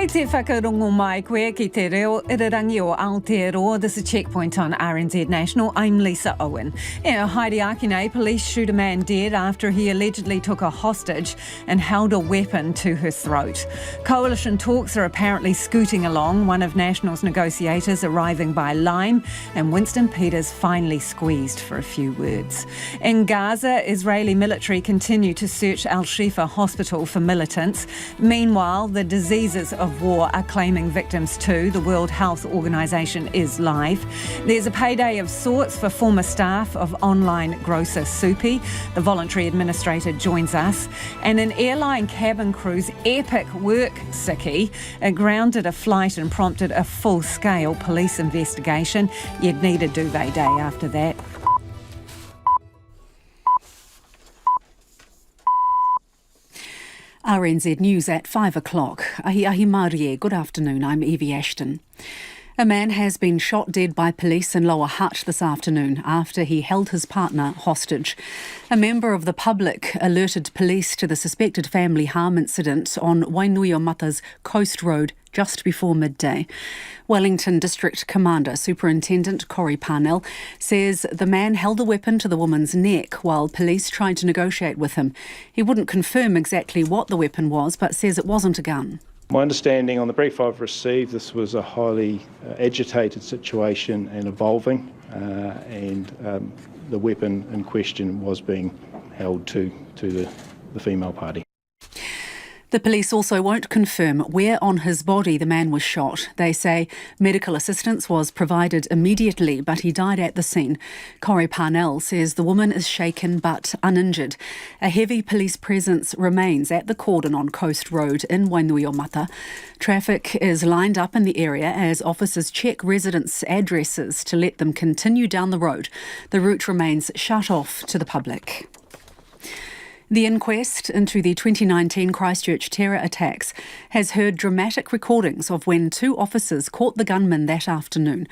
Kei te whakarongo mai koe ki te reo irirangi o Aotearoa. This is Checkpoint on RNZ National. I'm Lisa Owen. Haere Akine, police shoot a man dead after he allegedly took a hostage and held a weapon to her throat. Coalition talks are apparently scooting along, one of National's negotiators arriving by Lime and Winston Peters finally squeezed for a few words. In Gaza, Israeli military continue to search Shifa hospital for militants. Meanwhile, the diseases of war are claiming victims too. The World Health Organization is live. There's a payday of sorts for former staff of online grocer Supie. The voluntary administrator joins us. And an airline cabin crew's APEC work sickie grounded a flight and prompted a full-scale police investigation. You'd need a duvet day after that. RNZ News at 5 o'clock. Ahi Marie, good afternoon, I'm Evie Ashton. A man has been shot dead by police in Lower Hutt this afternoon after he held his partner hostage. A member of the public alerted police to the suspected family harm incident on Wainuiomata's Coast Road just before midday. Wellington District Commander Superintendent Coromandel says the man held a weapon to the woman's neck while police tried to negotiate with him. He wouldn't confirm exactly what the weapon was, but says it wasn't a gun. My understanding on the brief I've received, this was a highly agitated situation and evolving, and the weapon in question was being held to the female party. The police also won't confirm where on his body the man was shot. They say medical assistance was provided immediately, but he died at the scene. Coromandel says the woman is shaken but uninjured. A heavy police presence remains at the cordon on Coast Road in Wainuiomata. Traffic is lined up in the area as officers check residents' addresses to let them continue down the road. The route remains shut off to the public. The inquest into the 2019 Christchurch terror attacks has heard dramatic recordings of when two officers caught the gunman that afternoon.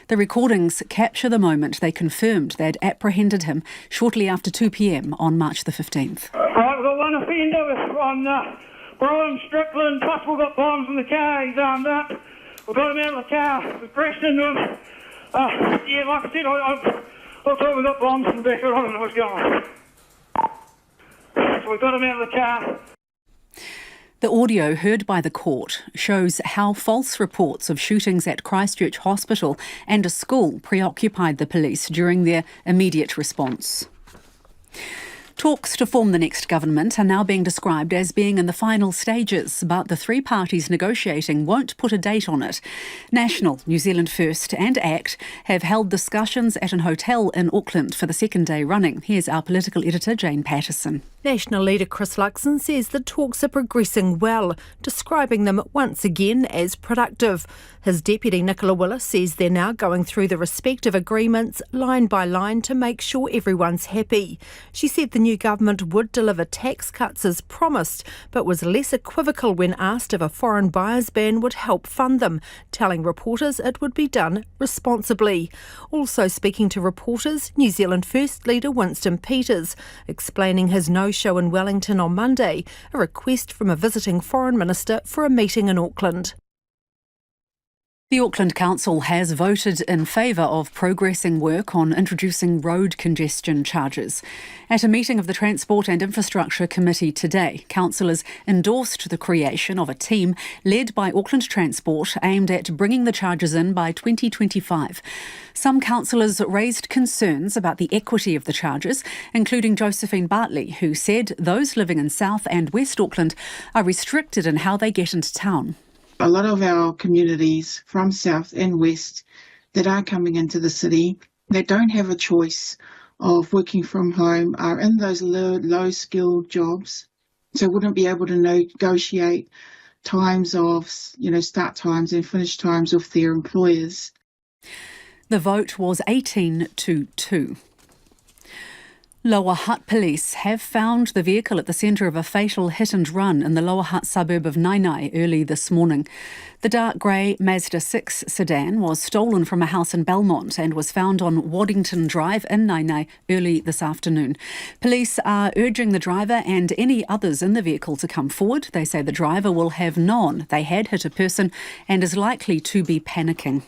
The recordings capture the moment they confirmed they'd apprehended him shortly after 2 p.m. on March the 15th. Right, we've got one offender on Brian Strickland, plus we've got bombs in the car, he's armed up. We've got him out of the car, we've pressed into him. Yeah, like I said, I thought we got bombs in the back, I don't know what's going on. So we got him out of the car. The audio heard by the court shows how false reports of shootings at Christchurch Hospital and a school preoccupied the police during their immediate response. Talks to form the next government are now being described as being in the final stages, but the three parties negotiating won't put a date on it. National, New Zealand First and ACT have held discussions at an hotel in Auckland for the second day running. Here's our political editor, Jane Patterson. National leader Chris Luxon says the talks are progressing well, describing them once again as productive. His deputy Nicola Willis says they're now going through the respective agreements line by line to make sure everyone's happy. She said the new government would deliver tax cuts as promised, but was less equivocal when asked if a foreign buyers ban would help fund them, telling reporters it would be done responsibly. Also speaking to reporters, New Zealand First leader Winston Peters, explaining his no-show in Wellington on Monday, a request from a visiting foreign minister for a meeting in Auckland. The Auckland Council has voted in favour of progressing work on introducing road congestion charges. At a meeting of the Transport and Infrastructure Committee today, councillors endorsed the creation of a team led by Auckland Transport aimed at bringing the charges in by 2025. Some councillors raised concerns about the equity of the charges, including Josephine Bartley, who said those living in South and West Auckland are restricted in how they get into town. A lot of our communities from South and West that are coming into the city, that don't have a choice of working from home, are in those low-skilled jobs, so wouldn't be able to negotiate times of, start times and finish times with their employers. The vote was 18-2. Lower Hutt police have found the vehicle at the centre of a fatal hit and run in the Lower Hutt suburb of Nainai early this morning. The dark grey Mazda 6 sedan was stolen from a house in Belmont and was found on Waddington Drive in Nainai early this afternoon. Police are urging the driver and any others in the vehicle to come forward. They say the driver will have known they had hit a person and is likely to be panicking.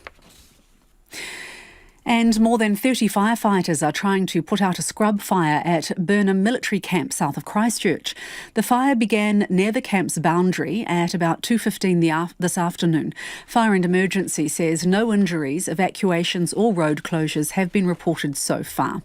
And more than 30 firefighters are trying to put out a scrub fire at Burnham military camp south of Christchurch. The fire began near the camp's boundary at about 2:15 this afternoon. Fire and Emergency says no injuries, evacuations or road closures have been reported so far.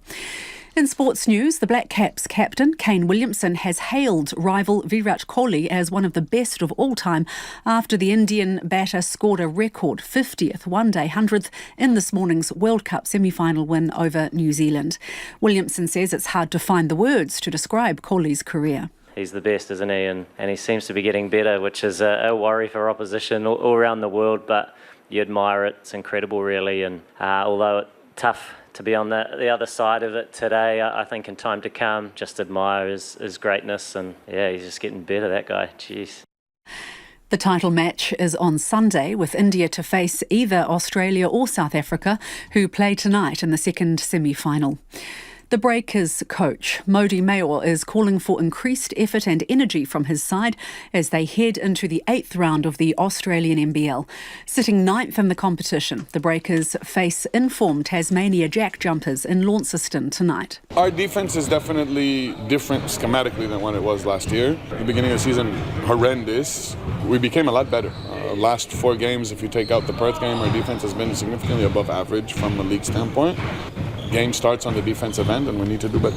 In sports news, the Black Caps captain, Kane Williamson, has hailed rival Virat Kohli as one of the best of all time after the Indian batter scored a record 50th one-day 100th in this morning's World Cup semi-final win over New Zealand. Williamson says it's hard to find the words to describe Kohli's career. He's the best, isn't he? And he seems to be getting better, which is a worry for opposition all around the world, but you admire it. It's incredible, really. And although it's tough to be on the other side of it today, I think in time to come, just admire his greatness. And yeah, he's just getting better, that guy. Jeez. The title match is on Sunday, with India to face either Australia or South Africa, who play tonight in the second semi-final. The Breakers coach, Modi Mayor, is calling for increased effort and energy from his side as they head into the 8th round of the Australian NBL. Sitting 9th in the competition, the Breakers face informed Tasmania Jack Jumpers in Launceston tonight. Our defence is definitely different schematically than what it was last year. The beginning of the season, horrendous. We became a lot better. Last 4 games, if you take out the Perth game, our defence has been significantly above average from a league standpoint. Game starts on the defensive end and we need to do better.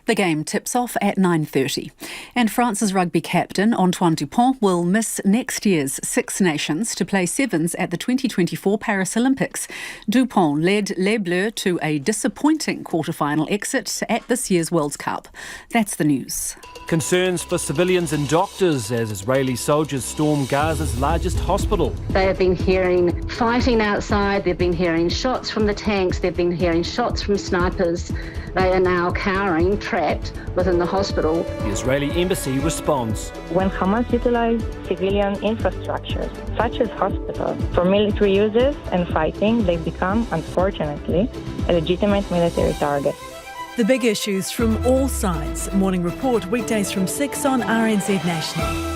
The game tips off at 9:30. And France's rugby captain Antoine Dupont will miss next year's Six Nations to play sevens at the 2024 Paris Olympics. Dupont led Les Bleus to a disappointing quarter-final exit at this year's World Cup. That's the news. Concerns for civilians and doctors as Israeli soldiers storm Gaza's largest hospital. They have been hearing fighting outside, they've been hearing shots from the tanks, they've been hearing shots from snipers. They are now cowering, trapped within the hospital. The Israeli embassy responds. When Hamas utilized civilian infrastructures, such as hospitals, for military uses and fighting, they become, unfortunately, a legitimate military target. The big issues from all sides. Morning Report, weekdays from 6 on RNZ National.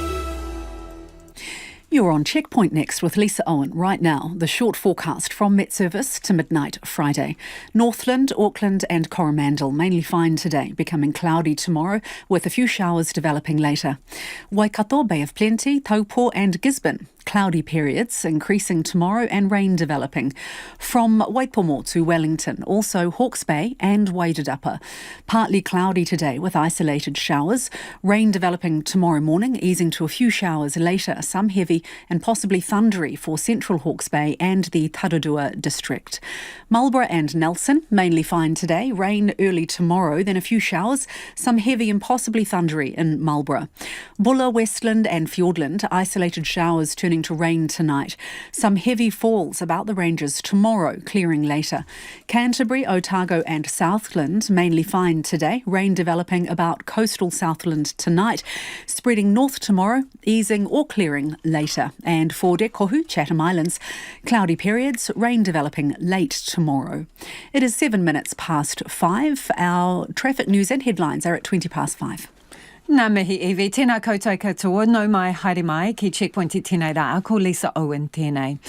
You're on Checkpoint next with Lisa Owen. Right now, the short forecast from Met Service to midnight Friday. Northland, Auckland and Coromandel mainly fine today, becoming cloudy tomorrow with a few showers developing later. Waikato, Bay of Plenty, Taupo and Gisborne. Cloudy periods increasing tomorrow and rain developing. From Waipomo to Wellington, also Hawke's Bay and Wairarapa. Partly cloudy today with isolated showers. Rain developing tomorrow morning, easing to a few showers later, some heavy and possibly thundery for central Hawke's Bay and the Tararua district. Marlborough and Nelson, mainly fine today. Rain early tomorrow, then a few showers, some heavy and possibly thundery in Marlborough. Bulla, Westland and Fiordland, isolated showers turning to rain tonight. Some heavy falls about the ranges tomorrow, clearing later. Canterbury, Otago and Southland, mainly fine today. Rain developing about coastal Southland tonight. Spreading north tomorrow, easing or clearing later. And for Dekohu, Chatham Islands, cloudy periods, rain developing late tomorrow. It is 7 minutes past 5. Our traffic news and headlines are at 20 past 5. Nā mihi Evie, tēnā koutou katoa, no mai haere mai ki Checkpoint I tēnei rā, ko Lisa Owen tēnei.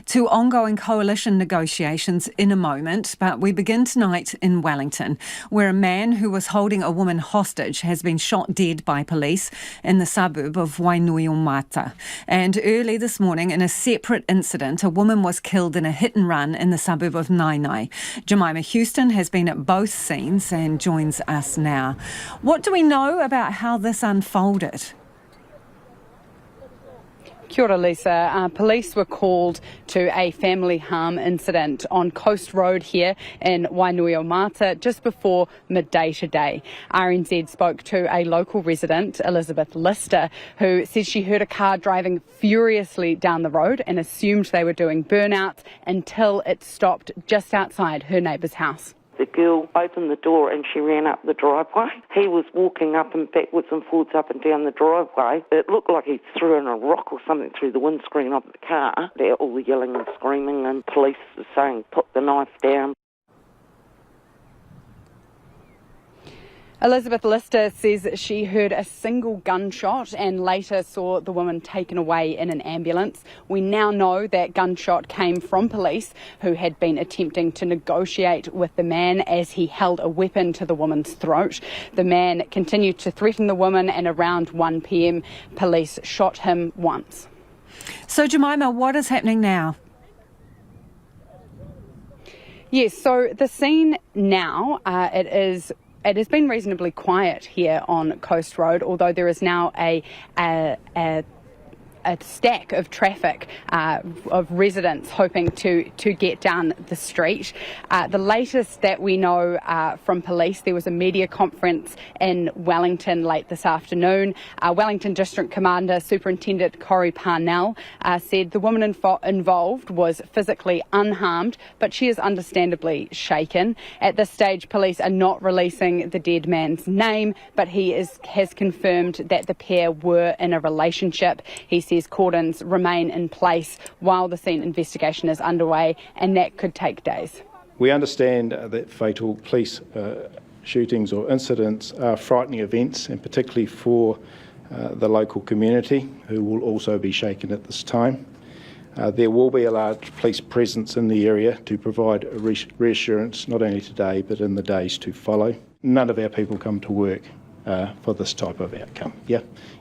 To ongoing coalition negotiations in a moment, but we begin tonight in Wellington, where a man who was holding a woman hostage has been shot dead by police in the suburb of Wainuiomata. And early this morning, in a separate incident, a woman was killed in a hit and run in the suburb of Nainai. Jemima Houston has been at both scenes and joins us now. What do we know about how this unfolded? Kia ora, Lisa. Police were called to a family harm incident on Coast Road here in Wainuiomata just before midday today. RNZ spoke to a local resident, Elizabeth Lister, who said she heard a car driving furiously down the road and assumed they were doing burnouts until it stopped just outside her neighbour's house. The girl opened the door and she ran up the driveway. He was walking up and backwards and forwards up and down the driveway. It looked like he threw in a rock or something through the windscreen of the car. They're all yelling and screaming and police are saying, put the knife down. Elizabeth Lister says that she heard a single gunshot and later saw the woman taken away in an ambulance. We now know that gunshot came from police who had been attempting to negotiate with the man as he held a weapon to the woman's throat. The man continued to threaten the woman, and around 1 p.m, police shot him once. So, Jemima, what is happening now? Yes, so the scene now, it has been reasonably quiet here on Coast Road, although there is now a stack of traffic of residents hoping to get down the street. The latest that we know from police, there was a media conference in Wellington late this afternoon. Wellington District Commander Superintendent Coromandel said the woman involved was physically unharmed, but she is understandably shaken. At this stage, police are not releasing the dead man's name, but he has confirmed that the pair were in a relationship. He says cordons remain in place while the scene investigation is underway, and that could take days. We understand that fatal police shootings or incidents are frightening events, and particularly for the local community, who will also be shaken at this time. There will be a large police presence in the area to provide reassurance not only today but in the days to follow. None of our people come to work for this type of outcome.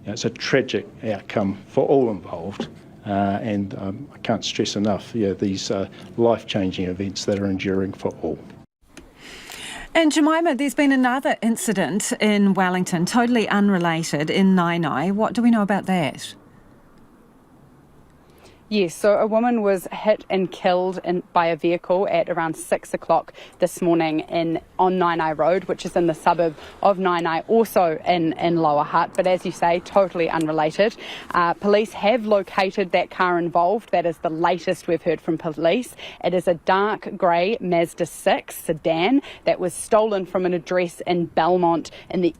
It's a tragic outcome for all involved, and I can't stress enough these life-changing events that are enduring for all. And Jemima, there's been another incident in Wellington, totally unrelated, in Nainai. What do we know about that? Yes, so a woman was hit and killed by a vehicle at around 6 o'clock this morning on Nainai Road, which is in the suburb of Nainai, also in Lower Hutt, but as you say, totally unrelated. Police have located that car involved. That is the latest we've heard from police. It is a dark grey Mazda 6 sedan that was stolen from an address in Belmont in the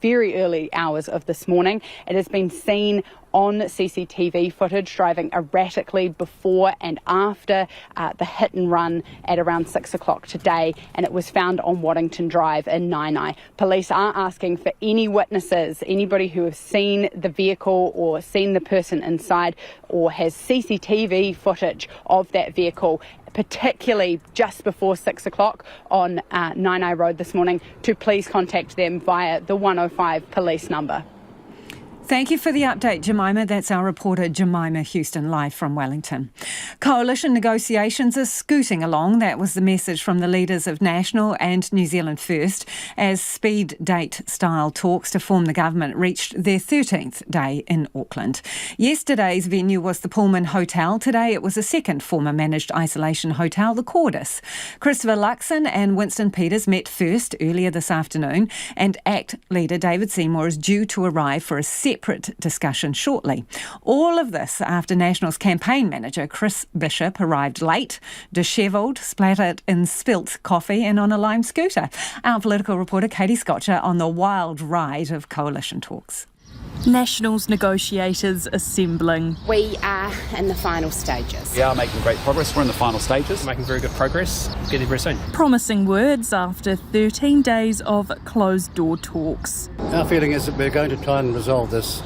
very early hours of this morning. It has been seen on CCTV footage driving erratically before and after the hit and run at around 6 o'clock today, and it was found on Waddington Drive in Nainai. Police are asking for any witnesses, anybody who has seen the vehicle or seen the person inside or has CCTV footage of that vehicle, particularly just before 6 o'clock on Nainai Road this morning, to please contact them via the 105 police number. Thank you for the update, Jemima. That's our reporter, Jemima Houston, live from Wellington. Coalition negotiations are scooting along. That was the message from the leaders of National and New Zealand First as speed date-style talks to form the government reached their 13th day in Auckland. Yesterday's venue was the Pullman Hotel. Today it was a second former managed isolation hotel, the Cordis. Christopher Luxon and Winston Peters met first earlier this afternoon, and ACT leader David Seymour is due to arrive for a separate discussion shortly. All of this after National's campaign manager Chris Bishop arrived late, dishevelled, splattered in spilt coffee and on a Lime scooter. Our political reporter Katie Scotcher on the wild ride of coalition talks. National's negotiators assembling. We are in the final stages. We are making great progress. We're in the final stages. Making very good progress. Get there very soon. Promising words after 13 days of closed-door talks. Our feeling is that we're going to try and resolve this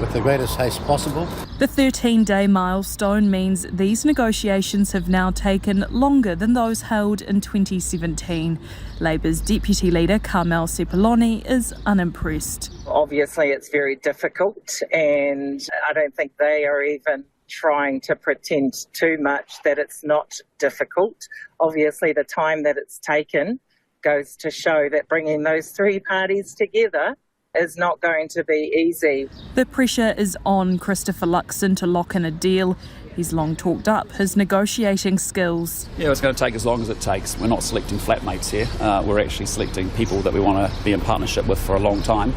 with the greatest haste possible. The 13-day milestone means these negotiations have now taken longer than those held in 2017. Labour's deputy leader, Carmel Sepuloni, is unimpressed. Obviously, it's very difficult, and I don't think they are even trying to pretend too much that it's not difficult. Obviously, the time that it's taken goes to show that bringing those three parties together is not going to be easy. The pressure is on Christopher Luxon to lock in a deal. He's long talked up his negotiating skills. Yeah, it's going to take as long as it takes. We're not selecting flatmates here. We're actually selecting people that we want to be in partnership with for a long time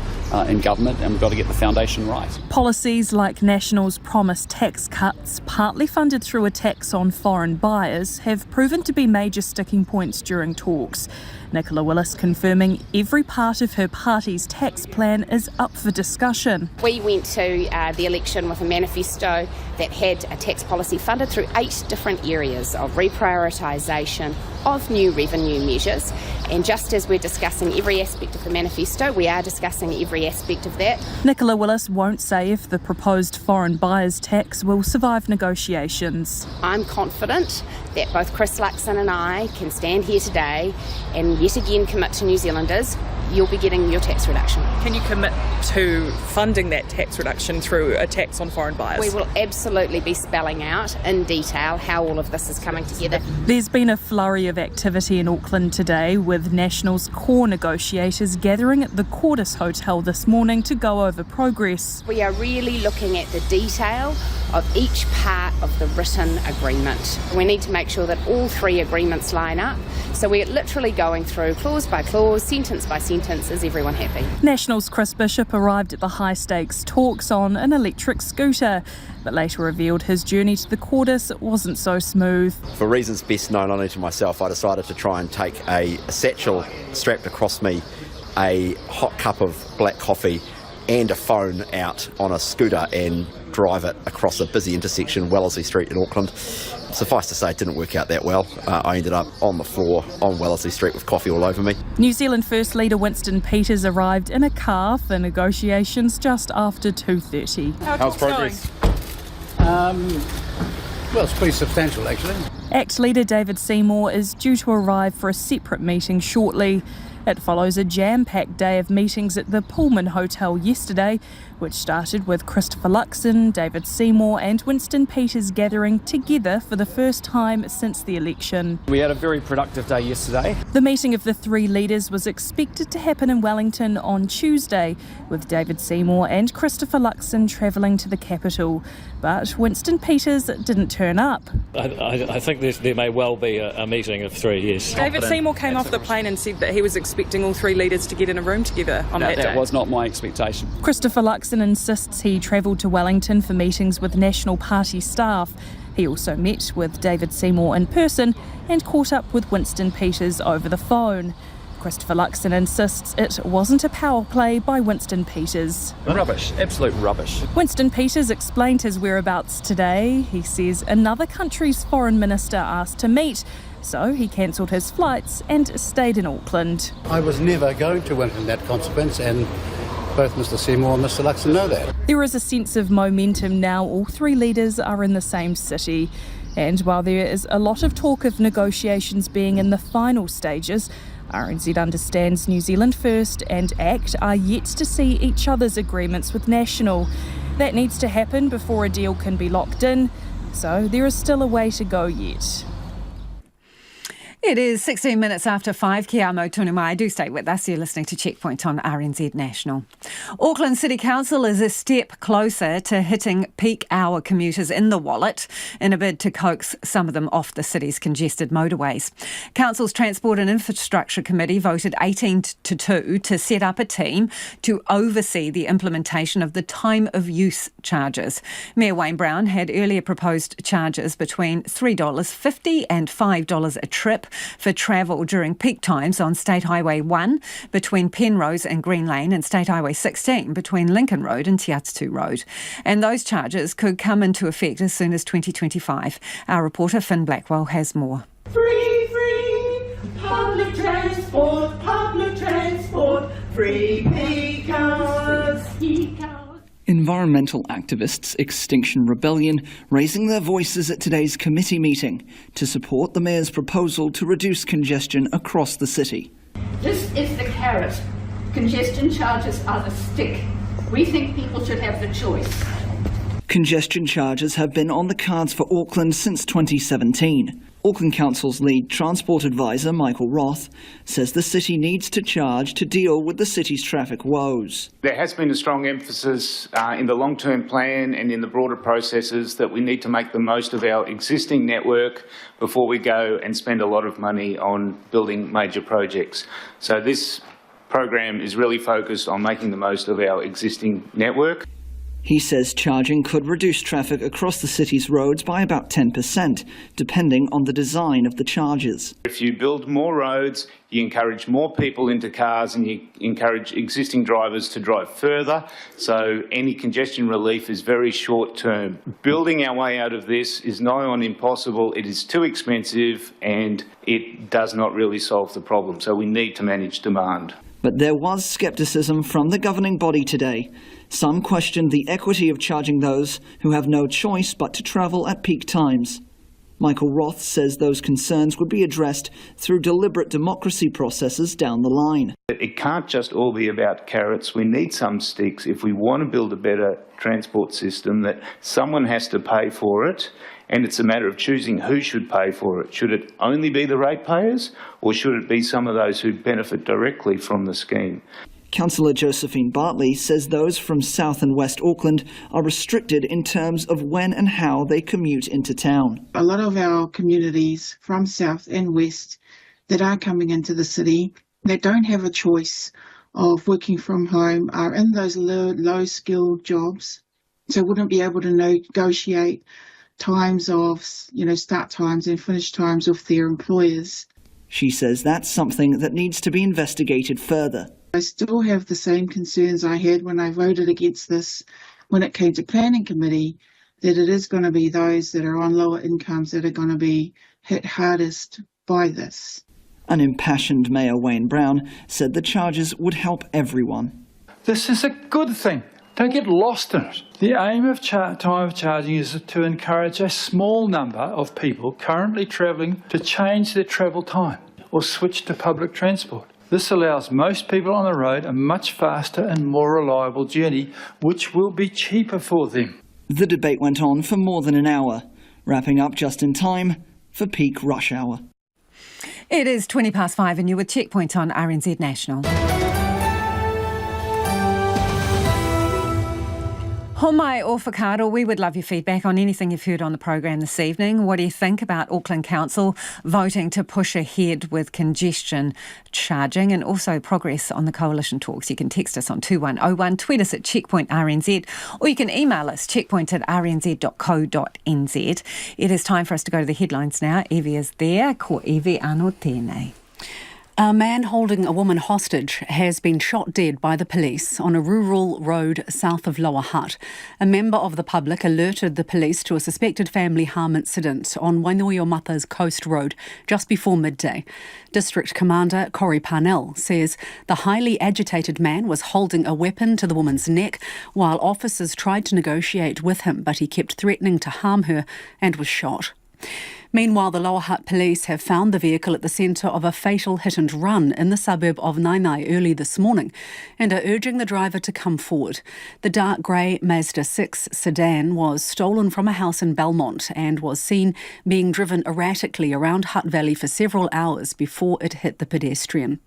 in government, and we've got to get the foundation right. Policies like National's promised tax cuts, partly funded through a tax on foreign buyers, have proven to be major sticking points during talks. Nicola Willis confirming every part of her party's tax plan is up for discussion. We went to the election with a manifesto that had a tax policy funded through 8 different areas of reprioritisation, of new revenue measures, and just as we're discussing every aspect of the manifesto, we are discussing every aspect of that. Nicola Willis won't say if the proposed foreign buyers tax will survive negotiations. I'm confident that both Chris Luxon and I can stand here today and yet again commit to New Zealanders, you'll be getting your tax reduction. Can you commit to funding that tax reduction through a tax on foreign buyers? We will absolutely be spelling out in detail how all of this is coming together. There's been a flurry of activity in Auckland today, with National's core negotiators gathering at the Cordis Hotel this morning to go over progress. We are really looking at the detail of each part of the written agreement. We need to make sure that all 3 agreements line up. So we're literally going through clause by clause, sentence by sentence. Is everyone happy? National's Chris Bishop arrived at the high-stakes talks on an electric scooter, but later revealed his journey to the Cordis wasn't so smooth. For reasons best known only to myself, I decided to try and take a satchel strapped across me, a hot cup of black coffee and a phone out on a scooter and drive it across a busy intersection, Wellesley Street in Auckland. Suffice to say, it didn't work out that well. I ended up on the floor on Wellesley Street with coffee all over me. New Zealand First Leader Winston Peters arrived in a car for negotiations just after 2:30. How's progress? Well, it's pretty substantial, actually. ACT leader David Seymour is due to arrive for a separate meeting shortly. It follows a jam-packed day of meetings at the Pullman Hotel yesterday, which started with Christopher Luxon, David Seymour and Winston Peters gathering together for the first time since the election. We had a very productive day yesterday. The meeting of the 3 leaders was expected to happen in Wellington on Tuesday, with David Seymour and Christopher Luxon travelling to the capital. But Winston Peters didn't turn up. I think there may well be a meeting of 3, yes. David Seymour came off the plane and said that he was expecting all 3 leaders to get in a room together on that day. That was not my expectation. Christopher Luxon insists he travelled to Wellington for meetings with National Party staff. He also met with David Seymour in person and caught up with Winston Peters over the phone. Christopher Luxon insists it wasn't a power play by Winston Peters. Rubbish, absolute rubbish. Winston Peters explained his whereabouts today. He says another country's foreign minister asked to meet, so he cancelled his flights and stayed in Auckland. I was never going to win in that consequence, and both Mr Seymour and Mr Luxon know that. There is a sense of momentum now. All 3 leaders are in the same city. And while there is a lot of talk of negotiations being in the final stages, RNZ understands New Zealand First and ACT are yet to see each other's agreements with National. That needs to happen before a deal can be locked in, so there is still a way to go yet. It is 16 minutes after 5. Kia amo tunu mai. Do stay with us. You're listening to Checkpoint on RNZ National. Auckland City Council is a step closer to hitting peak hour commuters in the wallet in a bid to coax some of them off the city's congested motorways. Council's Transport and Infrastructure Committee voted 18-2 to set up a team to oversee the implementation of the time of use charges. Mayor Wayne Brown had earlier proposed charges between $3.50 and $5 a trip for travel during peak times on State Highway 1 between Penrose and Green Lane and State Highway 16 between Lincoln Road and Te Atatu Road. And those charges could come into effect as soon as 2025. Our reporter Finn Blackwell has more. Free, public transport, free peak hours. Environmental activists Extinction Rebellion raising their voices at today's committee meeting to support the Mayor's proposal to reduce congestion across the city. This is the carrot. Congestion charges are the stick. We think people should have the choice. Congestion charges have been on the cards for Auckland since 2017. Auckland Council's lead transport advisor, Michael Roth, says the city needs to charge to deal with the city's traffic woes. There has been a strong emphasis in the long-term plan and in the broader processes that we need to make the most of our existing network before we go and spend a lot of money on building major projects. So this program is really focused on making the most of our existing network. He says charging could reduce traffic across the city's roads by about 10%, depending on the design of the charges. If you build more roads, you encourage more people into cars and you encourage existing drivers to drive further, so any congestion relief is very short term. Building our way out of this is nigh on impossible. It is too expensive and it does not really solve the problem, so we need to manage demand. But there was scepticism from the governing body today. Some questioned the equity of charging those who have no choice but to travel at peak times. Michael Roth says those concerns would be addressed through deliberate democracy processes down the line. It can't just all be about carrots. We need some sticks. If we want to build a better transport system, that someone has to pay for it, and it's a matter of choosing who should pay for it. Should it only be the ratepayers, or should it be some of those who benefit directly from the scheme? Councillor Josephine Bartley says those from South and West Auckland are restricted in terms of when and how they commute into town. A lot of our communities from South and West that are coming into the city, that don't have a choice of working from home, are in those low-skilled jobs, so wouldn't be able to negotiate times of, start times and finish times with their employers. She says that's something that needs to be investigated further. I still have the same concerns I had when I voted against this when it came to planning committee, that it is going to be those that are on lower incomes that are going to be hit hardest by this. An impassioned Mayor Wayne Brown said the charges would help everyone. This is a good thing. Don't get lost in it. The aim of time of charging is to encourage a small number of people currently travelling to change their travel time or switch to public transport. This allows most people on the road a much faster and more reliable journey, which will be cheaper for them. The debate went on for more than an hour, wrapping up just in time for peak rush hour. It is 5:20 and you're with Checkpoint on RNZ National. Homai o whakaaro, we would love your feedback on anything you've heard on the program this evening. What do you think about Auckland Council voting to push ahead with congestion charging, and also progress on the coalition talks? You can text us on 2101, tweet us at Checkpoint RNZ, or you can email us checkpoint@rnz.co.nz. It is time for us to go to the headlines now. Evie is there. Ko Evie anō tēnei. A man holding a woman hostage has been shot dead by the police on a rural road south of Lower Hutt. A member of the public alerted the police to a suspected family harm incident on Wainuiomata's Coast Road just before midday. District Commander Coromandel says the highly agitated man was holding a weapon to the woman's neck while officers tried to negotiate with him, but he kept threatening to harm her and was shot. Meanwhile, the Lower Hutt police have found the vehicle at the centre of a fatal hit and run in the suburb of Nainai early this morning and are urging the driver to come forward. The dark grey Mazda 6 sedan was stolen from a house in Belmont and was seen being driven erratically around Hutt Valley for several hours before it hit the pedestrian.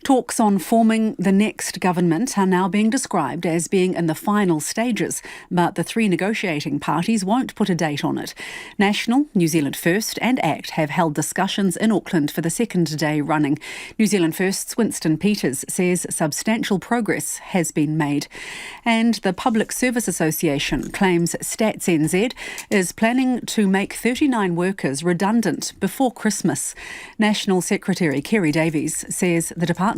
Talks on forming the next government are now being described as being in the final stages, but the three negotiating parties won't put a date on it. National, New Zealand First and ACT have held discussions in Auckland for the second day running. New Zealand First's Winston Peters says substantial progress has been made. And the Public Service Association claims Stats NZ is planning to make 39 workers redundant before Christmas. National Secretary Kerry Davies says the department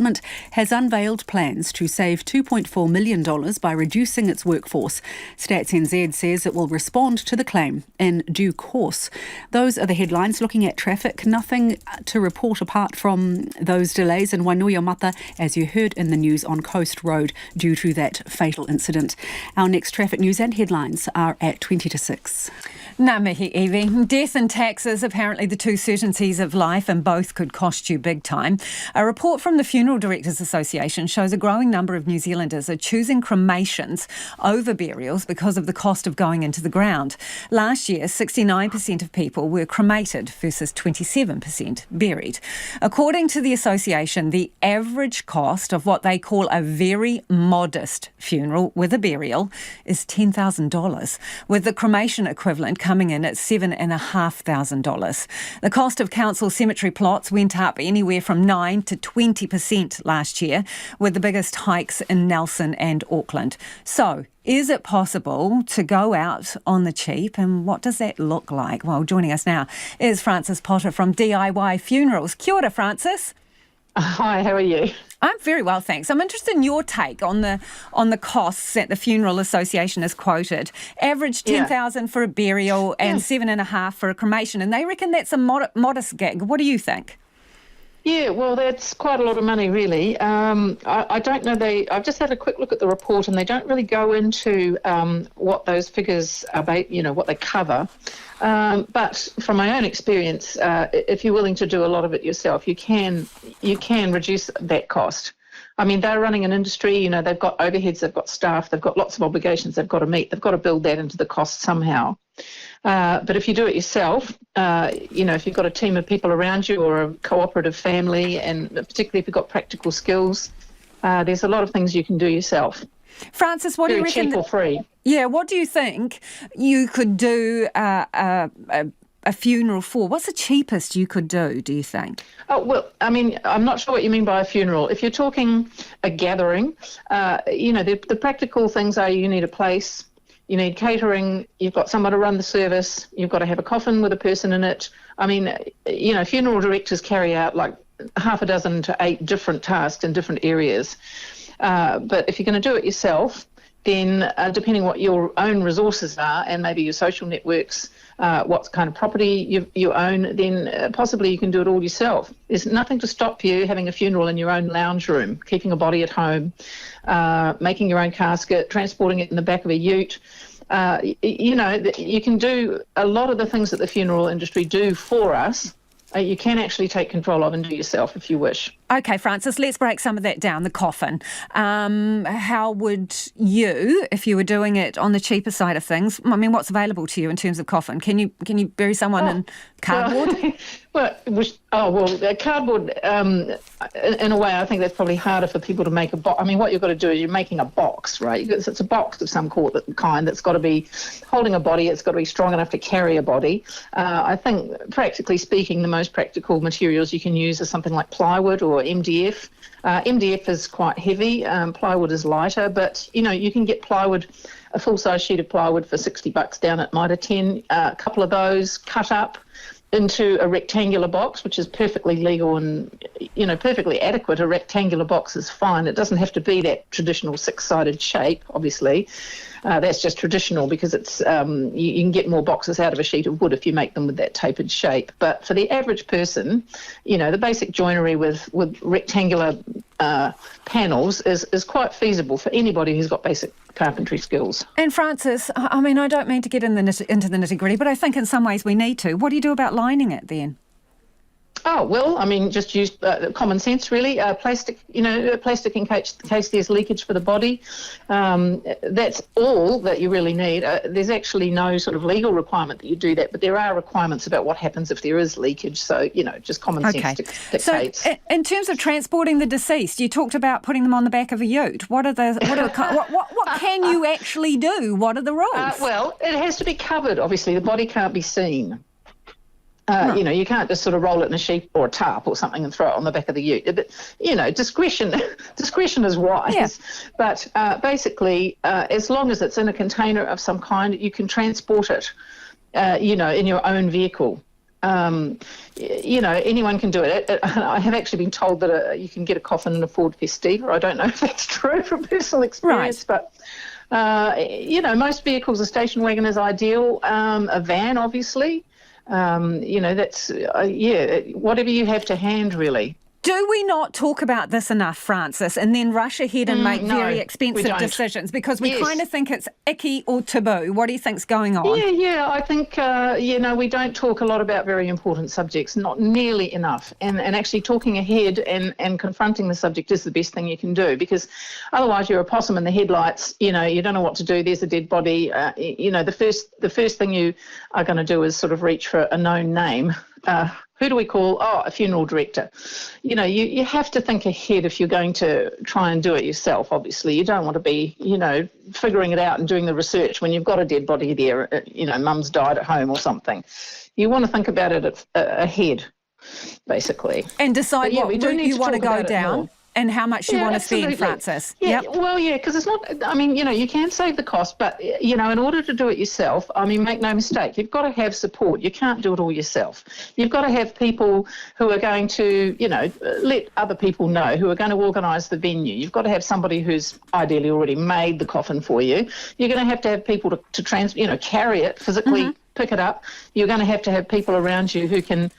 has unveiled plans to save $2.4 million by reducing its workforce. Stats NZ says it will respond to the claim in due course. Those are the headlines. Looking at traffic, nothing to report apart from those delays in Wainuiomata, as you heard in the news on Coast Road, due to that fatal incident. Our next traffic news and headlines are at 20 to 6. Ngā mihi, Evie. Death and taxes, apparently the two certainties of life, and both could cost you big time. A report from the funeral Funeral Directors Association shows a growing number of New Zealanders are choosing cremations over burials because of the cost of going into the ground. Last year, 69% of people were cremated versus 27% buried. According to the association, the average cost of what they call a very modest funeral with a burial is $10,000, with the cremation equivalent coming in at $7,500. The cost of council cemetery plots went up anywhere from 9 to 20% last year, with the biggest hikes in Nelson and Auckland. So, is it possible to go out on the cheap, and what does that look like? Well, joining us now is Frances Potter from DIY Funerals. Kia ora, Frances. Hi, how are you? I'm very well, thanks. I'm interested in your take on the costs that the Funeral Association has quoted. Average $10,000 for a burial and $7,500 for a cremation, and they reckon that's a modest gig. What do you think? Yeah, well, that's quite a lot of money, really. I don't know. I've just had a quick look at the report, and they don't really go into what those figures are, what they cover. But from my own experience, if you're willing to do a lot of it yourself, you can reduce that cost. I mean, they're running an industry, they've got overheads, they've got staff, they've got lots of obligations they've got to meet. They've got to build that into the cost somehow. But if you do it yourself, if you've got a team of people around you or a cooperative family, and particularly if you've got practical skills, there's a lot of things you can do yourself. Frances, what do you reckon? Cheap or free. Yeah, what do you think you could do a funeral for? What's the cheapest you could do you think? Oh, well, I mean, I'm not sure what you mean by a funeral. If you're talking a gathering, the practical things are you need a place, you need catering, you've got someone to run the service, you've got to have a coffin with a person in it. I mean, funeral directors carry out like 6 to 8 different tasks in different areas. But if you're going to do it yourself, then depending what your own resources are and maybe your social networks, what kind of property you own, then possibly you can do it all yourself. There's nothing to stop you having a funeral in your own lounge room, keeping a body at home, making your own casket, transporting it in the back of a ute. You can do a lot of the things that the funeral industry do for us. You can actually take control of and do yourself if you wish. Okay, Frances, let's break some of that down. The coffin. How would you, if you were doing it on the cheaper side of things, I mean, what's available to you in terms of coffin? Can you bury someone in cardboard? Cardboard, in a way, I think that's probably harder for people to make a box. I mean, what you've got to do is you're making a box, right? It's a box of some kind that's got to be holding a body. It's got to be strong enough to carry a body. I think, practically speaking, the most practical materials you can use are something like plywood or MDF. MDF is quite heavy, plywood is lighter, but you can get plywood, a full-size sheet of plywood for $60 down at Mitre 10. A couple of those cut up into a rectangular box, which is perfectly legal and perfectly adequate. A rectangular box is fine. It doesn't have to be that traditional 6-sided shape, obviously. That's just traditional because it's you can get more boxes out of a sheet of wood if you make them with that tapered shape. But for the average person, the basic joinery with rectangular panels is quite feasible for anybody who's got basic carpentry skills. And Frances, I mean, I don't mean to get into the nitty-gritty, but I think in some ways we need to. What do you do about lining it then? Oh, well, I mean, just use common sense, really. Plastic, plastic in case there's leakage for the body. That's all that you really need. There's actually no sort of legal requirement that you do that, but there are requirements about what happens if there is leakage. So, just common sense dictates. So, in terms of transporting the deceased, you talked about putting them on the back of a ute. What can you actually do? What are the rules? Well, it has to be covered, obviously. The body can't be seen. You can't just sort of roll it in a sheet or a tarp or something and throw it on the back of the ute. But, discretion is wise. Yeah. But basically, as long as it's in a container of some kind, you can transport it, in your own vehicle. Anyone can do it. I have actually been told that you can get a coffin in a Ford Festiva. I don't know if that's true from personal experience, but... most vehicles, a station wagon is ideal. A van, obviously. That's whatever you have to hand, really. Do we not talk about this enough, Frances, and then rush ahead and make very expensive decisions? Because we kind of think it's icky or taboo. What do you think's going on? Yeah, I think, we don't talk a lot about very important subjects, not nearly enough. And actually talking ahead and confronting the subject is the best thing you can do, because otherwise you're a possum in the headlights. You don't know what to do. There's a dead body. The first thing you are going to do is sort of reach for a known name. Who do we call? Oh, a funeral director. You have to think ahead if you're going to try and do it yourself, obviously. You don't want to be, figuring it out and doing the research when you've got a dead body there, mum's died at home or something. You want to think about it ahead, basically. And decide what route you want to go down. And how much you want to spend, Frances. Yeah, because it's not, you can save the cost, but, in order to do it yourself, make no mistake, you've got to have support. You can't do it all yourself. You've got to have people who are going to, let other people know, who are going to organise the venue. You've got to have somebody who's ideally already made the coffin for you. You're going to have people to carry it, physically pick it up. You're going to have people around you who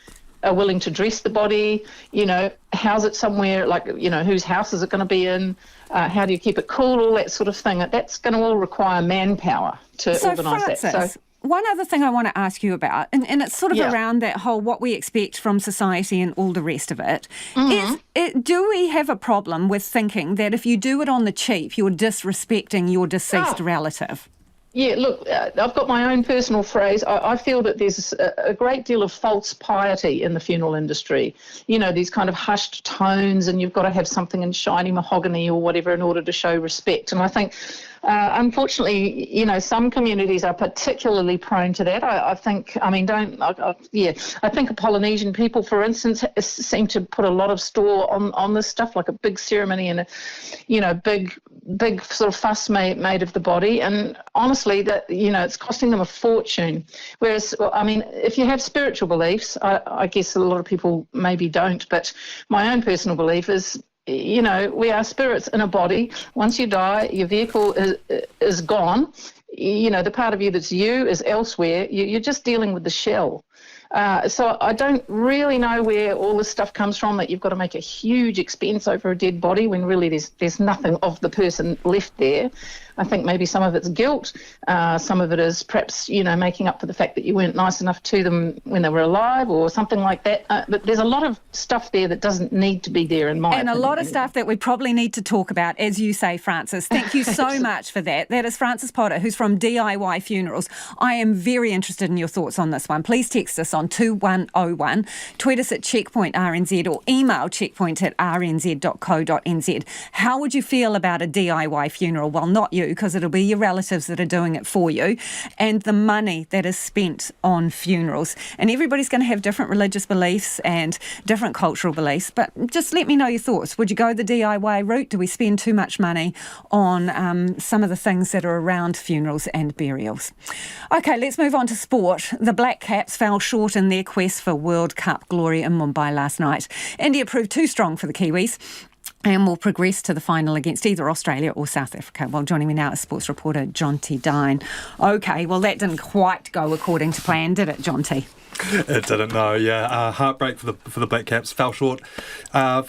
are willing to dress the body, house it somewhere, whose house is it going to be in, how do you keep it cool, all that sort of thing. That's going to all require manpower to organise that. So, one other thing I want to ask you about, and it's sort of around that whole what we expect from society and all the rest of it, do we have a problem with thinking that if you do it on the cheap, you're disrespecting your deceased relative? Yeah, look, I've got my own personal phrase. I feel that there's a great deal of false piety in the funeral industry. These kind of hushed tones, and you've got to have something in shiny mahogany or whatever in order to show respect. And I think, unfortunately, some communities are particularly prone to that. I think Polynesian people, for instance, seem to put a lot of store on this stuff, like a big ceremony and a big sort of fuss made of the body. And honestly, that it's costing them a fortune. Whereas, if you have spiritual beliefs, I guess a lot of people maybe don't, but my own personal belief is, we are spirits in a body. Once you die, your vehicle is gone. The part of you that's you is elsewhere. You're just dealing with the shell. So I don't really know where all this stuff comes from, that you've got to make a huge expense over a dead body when really there's nothing of the person left there. I think maybe some of it's guilt. Some of it is perhaps, making up for the fact that you weren't nice enough to them when they were alive or something like that. But there's a lot of stuff there that doesn't need to be there in my opinion. And a lot of stuff that we probably need to talk about, as you say, Frances. Thank you so much for that. That is Frances Potter, who's from DIY Funerals. I am very interested in your thoughts on this one. Please text us on 2101, tweet us at Checkpoint RNZ, or email checkpoint@rnz.co.nz. How would you feel about a DIY funeral? Well, not you, because it'll be your relatives that are doing it for you, and the money that is spent on funerals. And everybody's going to have different religious beliefs and different cultural beliefs, but just let me know your thoughts. Would you go the DIY route? Do we spend too much money on some of the things that are around funerals and burials? Okay, let's move on to sport. The Black Caps fell short in their quest for World Cup glory in Mumbai last night. India proved too strong for the Kiwis and will progress to the final against either Australia or South Africa. Well, joining me now is sports reporter Jonty Dine. Okay, well, that didn't quite go according to plan, did it, Jonty? It didn't, no. Heartbreak for the Black Caps. Fell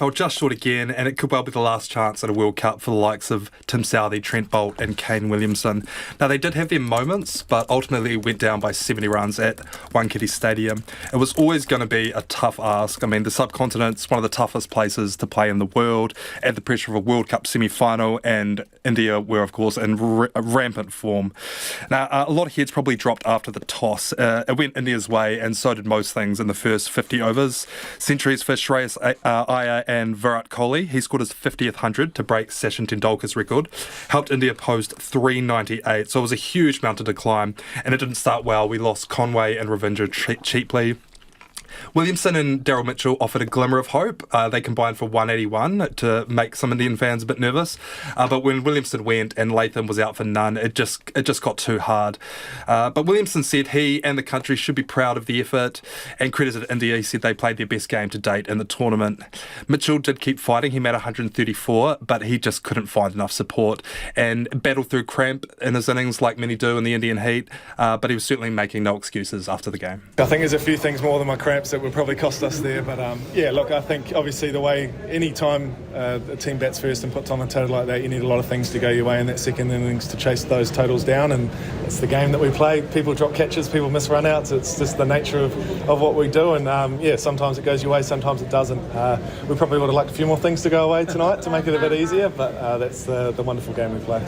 just short again, and it could well be the last chance at a World Cup for the likes of Tim Southee, Trent Boult and Kane Williamson. Now, they did have their moments, but ultimately went down by 70 runs at Wankhede Stadium. It was always going to be a tough ask. The subcontinent's one of the toughest places to play in the world, at the pressure of a World Cup semi-final, and India were, of course, in rampant form. Now, a lot of heads probably dropped after the toss. It went India's way, and so did most things in the first 50 overs. Centuries for Shreyas Iyer and Virat Kohli. He scored his 50th 100 to break Sachin Tendulkar's record. Helped India post 398, so it was a huge mountain to climb, and it didn't start well. We lost Conway and Ravindra cheaply. Williamson and Daryl Mitchell offered a glimmer of hope. They combined for 181 to make some Indian fans a bit nervous. But when Williamson went and Latham was out for none, it just got too hard. But Williamson said he and the country should be proud of the effort and credited India. He said they played their best game to date in the tournament. Mitchell did keep fighting. He made 134, but he just couldn't find enough support and battled through cramp in his innings like many do in the Indian heat. But he was certainly making no excuses after the game. I think there's a few things more than my cramp perhaps it would probably cost us there. But look, I think obviously the way any time a team bats first and puts on a total like that, you need a lot of things to go your way in that second innings to chase those totals down, and it's the game that we play. People drop catches, people miss run-outs. It's just the nature of what we do, and sometimes it goes your way, sometimes it doesn't. We probably would have liked a few more things to go away tonight to make it a bit easier, but that's the wonderful game we play.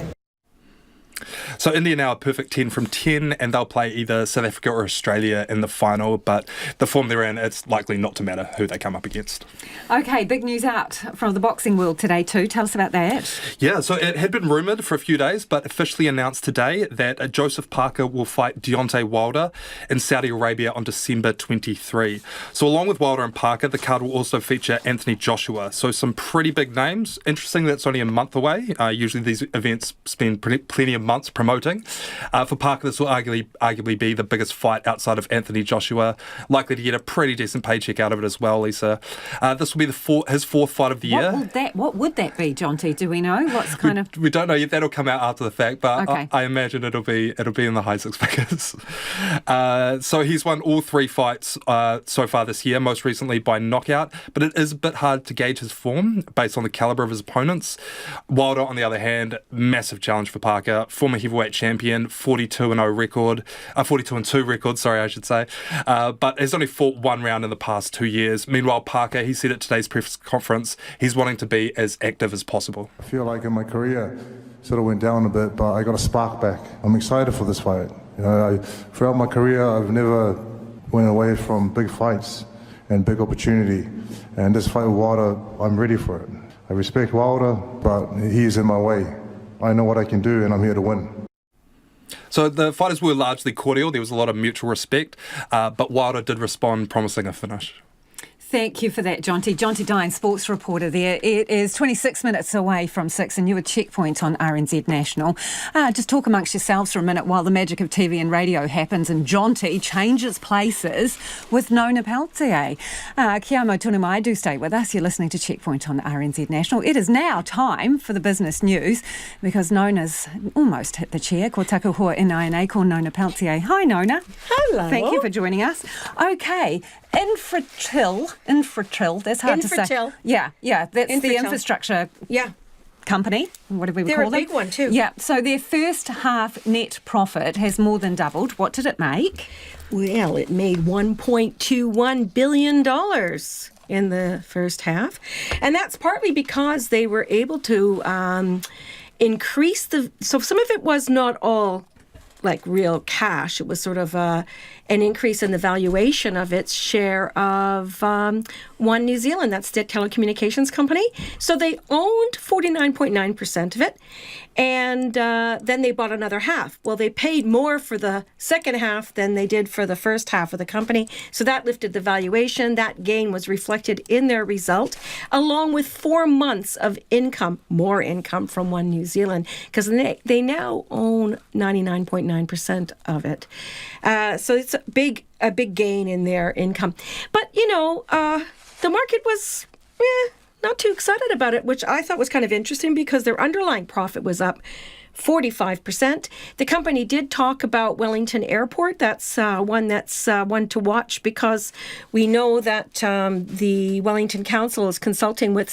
So India now a perfect 10 from 10, and they'll play either South Africa or Australia in the final, but the form they're in, it's likely not to matter who they come up against. Okay, big news out from the boxing world today too. Tell us about that. Yeah, so it had been rumoured for a few days, but officially announced today that Joseph Parker will fight Deontay Wilder in Saudi Arabia on December 23. So along with Wilder and Parker, the card will also feature Anthony Joshua. So some pretty big names. Interesting that's only a month away. Usually these events spend plenty of months promoting. For Parker, this will arguably be the biggest fight outside of Anthony Joshua. Likely to get a pretty decent paycheck out of it as well, Lisa. This will be his fourth fight of the year. What would that be, Jonty? Do we know? What's kind of? We don't know yet. That'll come out after the fact, but okay. I imagine it'll be in the high six figures. So he's won all 3 fights so far this year, most recently by knockout. But it is a bit hard to gauge his form based on the calibre of his opponents. Wilder, on the other hand, massive challenge for Parker. Former heavyweight champion, 42-0 record, 42-2 record, sorry, I should say, but has only fought 1 round in the past 2 years. Meanwhile, Parker, he said at today's press conference, he's wanting to be as active as possible. I feel like in my career, sort of went down a bit, but I got a spark back. I'm excited for this fight. Throughout my career, I've never went away from big fights and big opportunity, and this fight with Wilder, I'm ready for it. I respect Wilder, but he's in my way. I know what I can do, and I'm here to win. So the fighters were largely cordial. There was a lot of mutual respect, but Wilder did respond promising a finish. Thank you for that, Jonty. Jonty Dine, sports reporter there. It is 26 minutes away from 6 and you're a checkpoint on RNZ National. Just talk amongst yourselves for a minute while the magic of TV and radio happens and Jonty changes places with Nona Peltier. Kia mau tunu mai, do stay with us. You're listening to Checkpoint on RNZ National. It is now time for the business news because Nona's almost hit the chair. Ko taku hoa NINA, ko Nona Peltier. Hi, Nona. Hello. Thank you for joining us. Okay. Infratil, that's hard to say. Yeah, that's the infrastructure company. What do we call them? They're a big one too. Yeah, so their first half net profit has more than doubled. What did it make? Well, it made $1.21 billion in the first half. And that's partly because they were able to increase so some of it was not all like real cash. It was sort of an increase in the valuation of its share of One New Zealand, that's the telecommunications company. So they owned 49.9% of it, and then they bought another half. Well, they paid more for the second half than they did for the first half of the company, so that lifted the valuation. That gain was reflected in their result, along with 4 months of more income from One New Zealand, because they now own 99.9% of it. So it's a big gain in their income. But, the market was not too excited about it, which I thought was kind of interesting because their underlying profit was up 45%. The company did talk about Wellington Airport. That's one to watch because we know that the Wellington Council is consulting with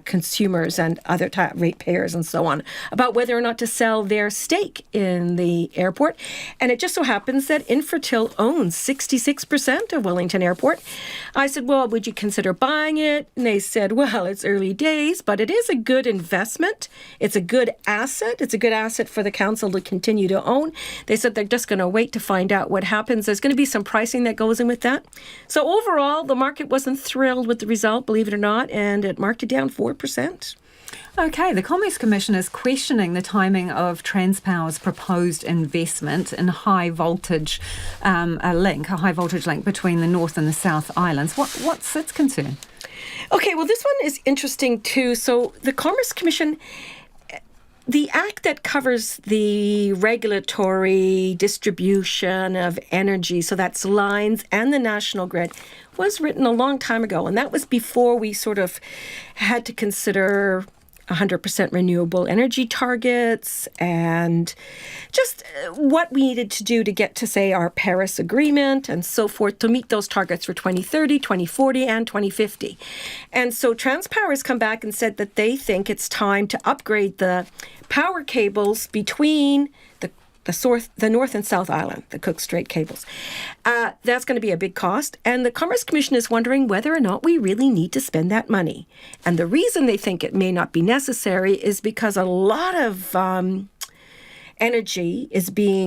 consumers and other ratepayers and so on about whether or not to sell their stake in the airport. And it just so happens that Infratil owns 66% of Wellington Airport. I said, well, would you consider buying it? And they said, well, it's early days, but it is a good investment. It's a good asset. It's a good asset for the council to continue to own. They said they're just going to wait to find out what happens. There's going to be some pricing that goes in with that. So overall, the market wasn't thrilled with the result, believe it or not, and it marked it down 4%. Okay, the Commerce Commission is questioning the timing of Transpower's proposed investment in a high voltage link between the North and the South Islands. What's its concern? Okay, well, this one is interesting too. So the Commerce Commission, the act that covers the regulatory distribution of energy, so that's lines and the national grid, was written a long time ago. And that was before we sort of had to consider 100% renewable energy targets and just what we needed to do to get to, say, our Paris Agreement and so forth to meet those targets for 2030, 2040, and 2050. And so Transpower has come back and said that they think it's time to upgrade the power cables between the North and South Island, the Cook Strait cables. That's going to be a big cost. And the Commerce Commission is wondering whether or not we really need to spend that money. And the reason they think it may not be necessary is because a lot of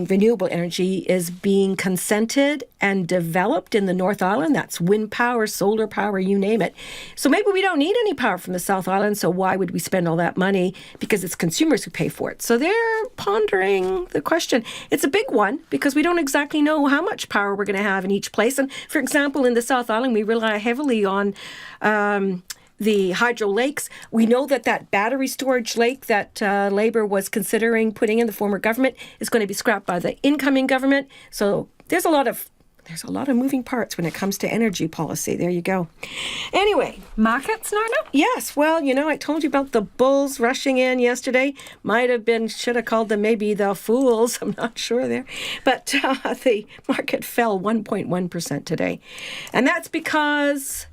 renewable energy is being consented and developed in the North Island. That's wind power, solar power, you name it. So maybe we don't need any power from the South Island, so why would we spend all that money? Because it's consumers who pay for it. So they're pondering the question. It's a big one because we don't exactly know how much power we're going to have in each place. And for example, in the South Island, we rely heavily on the hydro lakes. We know that battery storage lake that Labour was considering putting in, the former government, is going to be scrapped by the incoming government. So there's a lot of moving parts when it comes to energy policy. There you go. Anyway. Markets, Nona? Yes. Well, I told you about the bulls rushing in yesterday. Should have called them maybe the fools. I'm not sure there. But the market fell 1.1% today. And that's because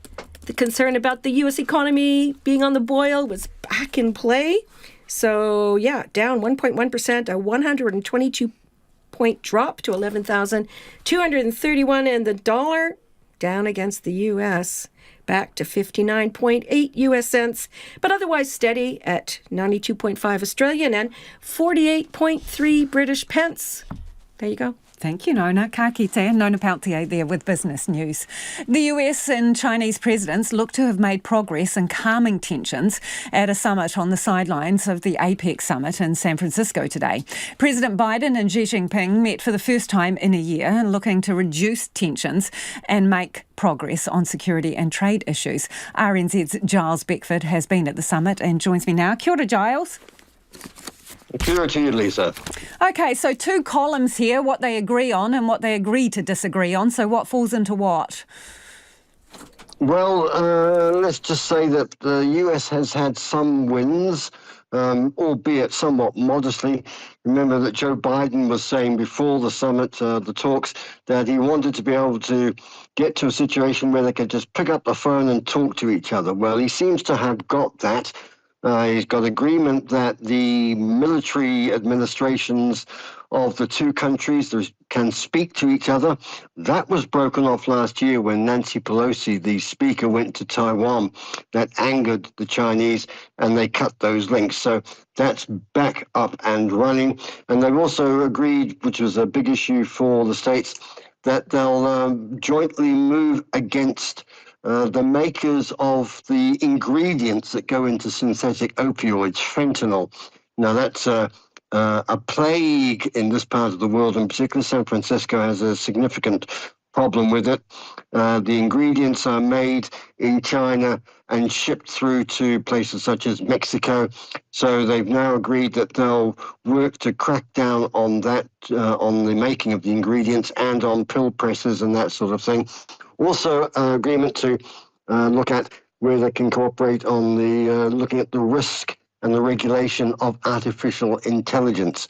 the concern about the U.S. economy being on the boil was back in play. So, down 1.1%, a 122-point drop to 11,231. And the dollar down against the U.S. back to 59.8 U.S. cents, but otherwise steady at 92.5 Australian and 48.3 British pence. There you go. Thank you, Nona. Ka kite, Nona Peltier there with business news. The US and Chinese presidents look to have made progress in calming tensions at a summit on the sidelines of the APEC summit in San Francisco today. President Biden and Xi Jinping met for the first time in a year, looking to reduce tensions and make progress on security and trade issues. RNZ's Giles Beckford has been at the summit and joins me now. Kia ora, Giles. Kia ora to you, Lisa. OK, so two columns here, what they agree on and what they agree to disagree on. So what falls into what? Well, let's just say that the US has had some wins, albeit somewhat modestly. Remember that Joe Biden was saying before the summit, the talks, that he wanted to be able to get to a situation where they could just pick up the phone and talk to each other. Well, he seems to have got that. He's got agreement that the military administrations of the two countries can speak to each other. That was broken off last year when Nancy Pelosi, the speaker, went to Taiwan. That angered the Chinese and they cut those links. So that's back up and running. And they've also agreed, which was a big issue for the states, that they'll jointly move against the makers of the ingredients that go into synthetic opioids, fentanyl. Now, that's a plague in this part of the world, in particular San Francisco has a significant problem with it. The ingredients are made in China and shipped through to places such as Mexico. So they've now agreed that they'll work to crack down on that, on the making of the ingredients and on pill presses and that sort of thing. Also, agreement to look at where they can cooperate on the looking at the risk and the regulation of artificial intelligence.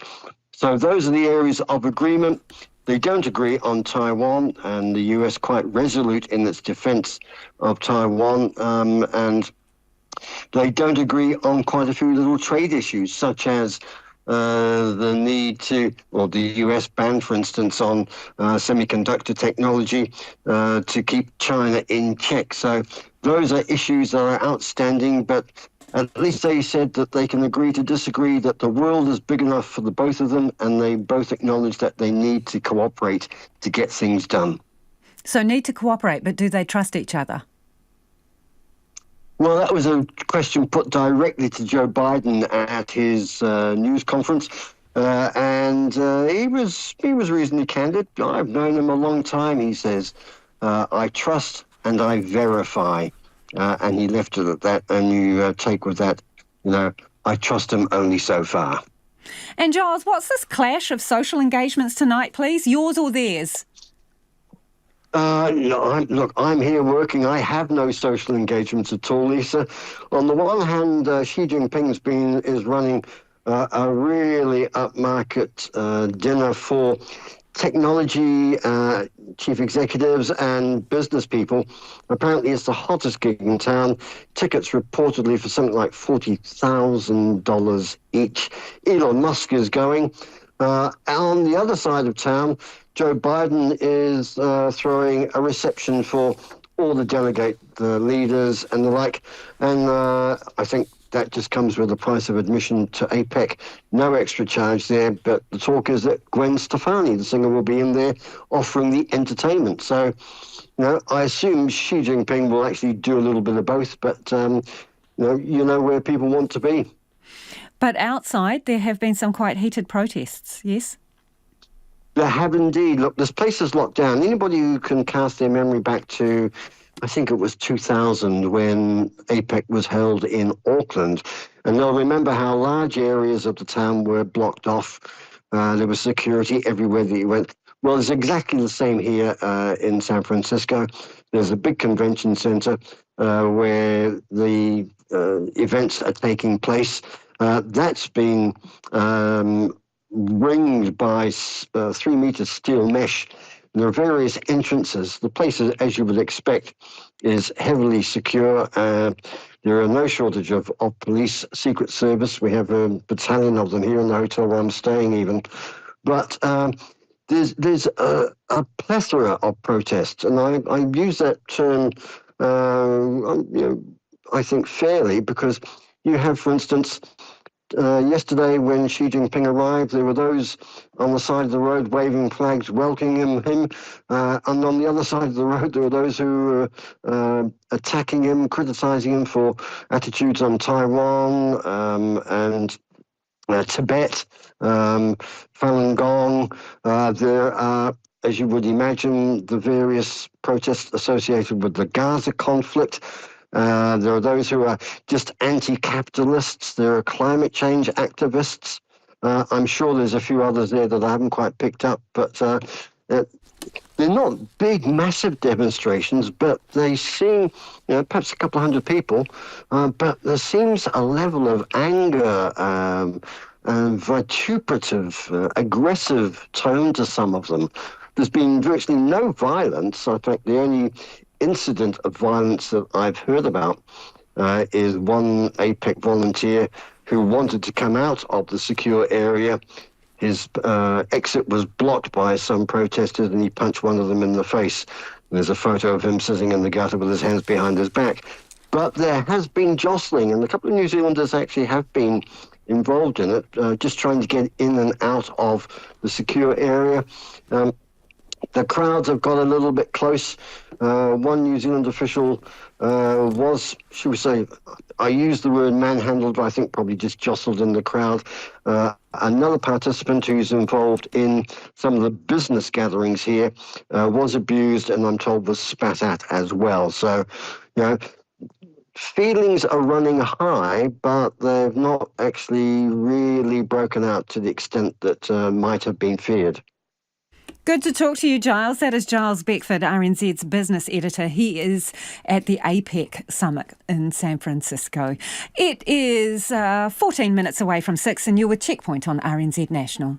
So those are the areas of agreement. They don't agree on Taiwan, and the US quite resolute in its defense of Taiwan, and they don't agree on quite a few little trade issues, such as the need to, or the US ban, for instance, on semiconductor technology to keep China in check. So those are issues that are outstanding, but at least they said that they can agree to disagree, that the world is big enough for the both of them, and they both acknowledge that they need to cooperate to get things done. So need to cooperate, but do they trust each other? Well, that was a question put directly to Joe Biden at his news conference, and he was reasonably candid. I've known him a long time, he says. I trust and I verify, and he left it at that. And you take with that, I trust him only so far. And Giles, what's this clash of social engagements tonight, please? Yours or theirs? Look, I'm here working. I have no social engagements at all, Lisa. On the one hand, Xi Jinping is running a really upmarket dinner for technology chief executives and business people. Apparently, it's the hottest gig in town. Tickets reportedly for something like $40,000 each. Elon Musk is going. On the other side of town, Joe Biden is throwing a reception for all the delegate leaders and the like. And I think that just comes with the price of admission to APEC. No extra charge there, but the talk is that Gwen Stefani, the singer, will be in there offering the entertainment. So, I assume Xi Jinping will actually do a little bit of both, but you know where people want to be. But outside, there have been some quite heated protests, yes? There have indeed. Look, this place is locked down. Anybody who can cast their memory back to, I think it was 2000 when APEC was held in Auckland, and they'll remember how large areas of the town were blocked off. There was security everywhere that you went. Well, it's exactly the same here in San Francisco. There's a big convention center where the events are taking place. That's been ringed by 3 meters steel mesh. There are various entrances. The place, as you would expect, is heavily secure. There are no shortage of police, Secret Service. We have a battalion of them here in the hotel where I'm staying even. But there's a plethora of protests, and I use that term, I think fairly, because you have, for instance, yesterday when Xi Jinping arrived, there were those on the side of the road waving flags, welcoming him, and on the other side of the road there were those who were attacking him, criticizing him for attitudes on Taiwan and Tibet, Falun Gong. There are, as you would imagine, the various protests associated with the Gaza conflict. There are those who are just anti-capitalists. There are climate change activists. I'm sure there's a few others there that I haven't quite picked up, but they're not big, massive demonstrations, but they seem, perhaps a couple of hundred people, but there seems a level of anger and vituperative, aggressive tone to some of them. There's been virtually no violence. In fact, the only incident of violence that I've heard about is one APEC volunteer who wanted to come out of the secure area. His exit was blocked by some protesters and he punched one of them in the face. There's a photo of him sitting in the gutter with his hands behind his back. But there has been jostling, and a couple of New Zealanders actually have been involved in it, just trying to get in and out of the secure area. The crowds have got a little bit close. One New Zealand official was, should we say, I use the word manhandled, but I think probably just jostled in the crowd. Another participant who's involved in some of the business gatherings here was abused and I'm told was spat at as well. So, feelings are running high, but they've not actually really broken out to the extent that might have been feared. Good to talk to you, Giles. That is Giles Beckford, RNZ's business editor. He is at the APEC summit in San Francisco. It is 14 minutes away from 6 and you're with Checkpoint on RNZ National.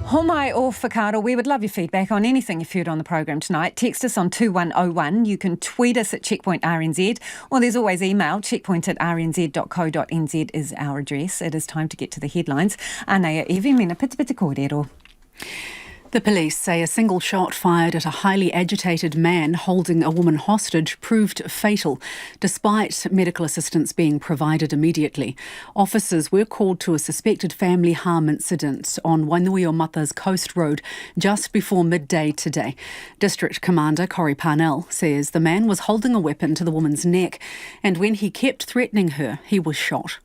Homai or whakaaro, we would love your feedback on anything you've heard on the program tonight. Text us on 2101. You can tweet us at Checkpoint RNZ, or there's always email. checkpoint@rnz.co.nz is our address. It is time to get to the headlines. Anea Evi, mena pita pita kōrero. The police say a single shot fired at a highly agitated man holding a woman hostage proved fatal, despite medical assistance being provided immediately. Officers were called to a suspected family harm incident on Wainuiomata's Coast Road just before midday today. District Commander Coromandel says the man was holding a weapon to the woman's neck, and when he kept threatening her, he was shot.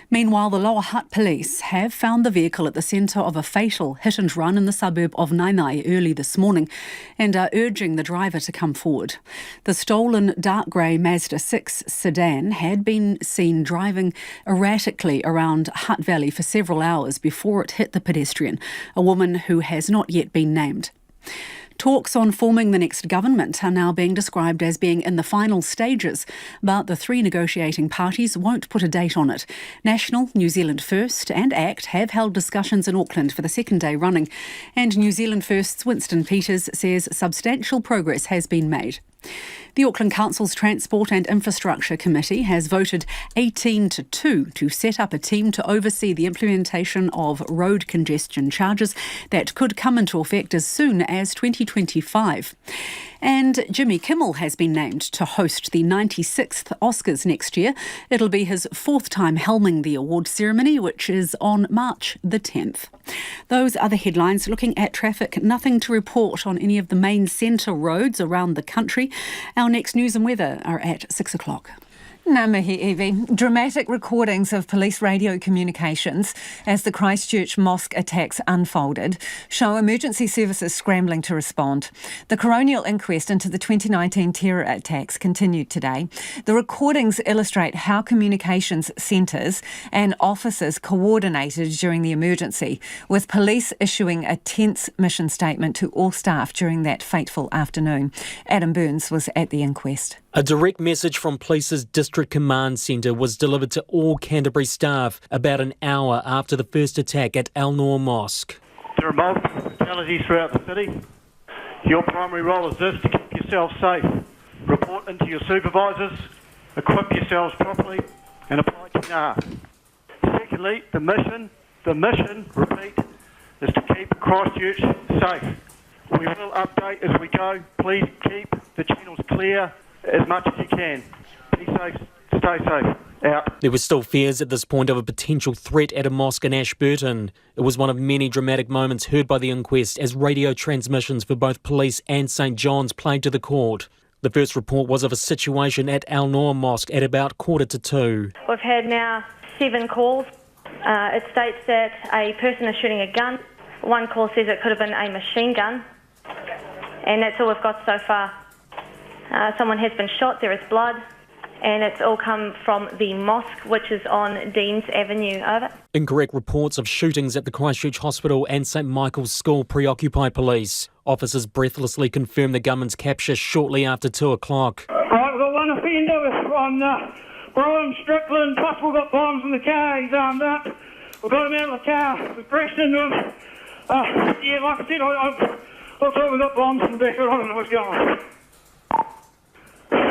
Meanwhile, the Lower Hutt police have found the vehicle at the centre of a fatal hit and run in the suburb of Nainai early this morning and are urging the driver to come forward. The stolen dark grey Mazda 6 sedan had been seen driving erratically around Hutt Valley for several hours before it hit the pedestrian, a woman who has not yet been named. Talks on forming the next government are now being described as being in the final stages, but the three negotiating parties won't put a date on it. National, New Zealand First and ACT have held discussions in Auckland for the second day running, and New Zealand First's Winston Peters says substantial progress has been made. The Auckland Council's Transport and Infrastructure Committee has voted 18-2 to set up a team to oversee the implementation of road congestion charges that could come into effect as soon as 2025. And Jimmy Kimmel has been named to host the 96th Oscars next year. It'll be his fourth time helming the award ceremony, which is on March the 10th. Those are the headlines. Looking at traffic, nothing to report on any of the main centre roads around the country. Our next news and weather are at 6 o'clock. Ngā mihi, Evie. Dramatic recordings of police radio communications as the Christchurch mosque attacks unfolded show emergency services scrambling to respond. The coronial inquest into the 2019 terror attacks continued today. The recordings illustrate how communications centres and officers coordinated during the emergency, with police issuing a tense mission statement to all staff during that fateful afternoon. Adam Burns was at the inquest. A direct message from Police's District Command Centre was delivered to all Canterbury staff about an hour after the first attack at Al Noor Mosque. There are multiple fatalities throughout the city. Your primary role is this: to keep yourself safe. Report into your supervisors, equip yourselves properly and apply to Secondly, the mission, repeat, is to keep Christchurch safe. We will update as we go. Please keep the channels clear as much as you can. Be safe, stay safe. Out. There were still fears at this point of a potential threat at a mosque in Ashburton. It was one of many dramatic moments heard by the inquest as radio transmissions for both police and St John's played to the court. The first report was of a situation at Al Noor Mosque at about 1:45. We've had now 7 calls. It states that a person is shooting a gun. One call says it could have been a machine gun. And that's all we've got so far. Someone has been shot, there is blood, and it's all come from the mosque, which is on Deans Avenue. Over. Incorrect reports of shootings at the Christchurch Hospital and St Michael's School preoccupy police. Officers breathlessly confirm the gunman's capture shortly after 2 o'clock. Right, we've got one offender on Brian Strickland, plus we've got bombs in the car, he's armed up. We've got him out of the car, we've pressed into him. Yeah, like I said, I thought we've got bombs in the back, I don't know what's going on.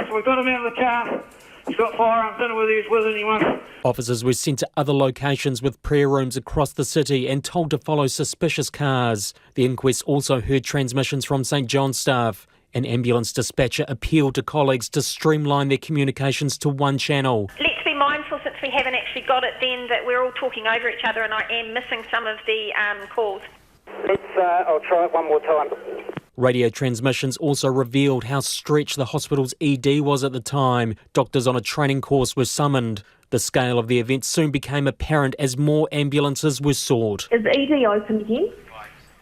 So we've got him out of the car. He's got firearms. Don't know whether he's with anyone. Officers were sent to other locations with prayer rooms across the city and told to follow suspicious cars. The inquest also heard transmissions from St John's staff. An ambulance dispatcher appealed to colleagues to streamline their communications to one channel. Let's be mindful, since we haven't actually got it then, that we're all talking over each other and I am missing some of the calls. I'll try it one more time. Radio transmissions also revealed how stretched the hospital's ED was at the time. Doctors on a training course were summoned. The scale of the event soon became apparent as more ambulances were sought. Is the ED open again?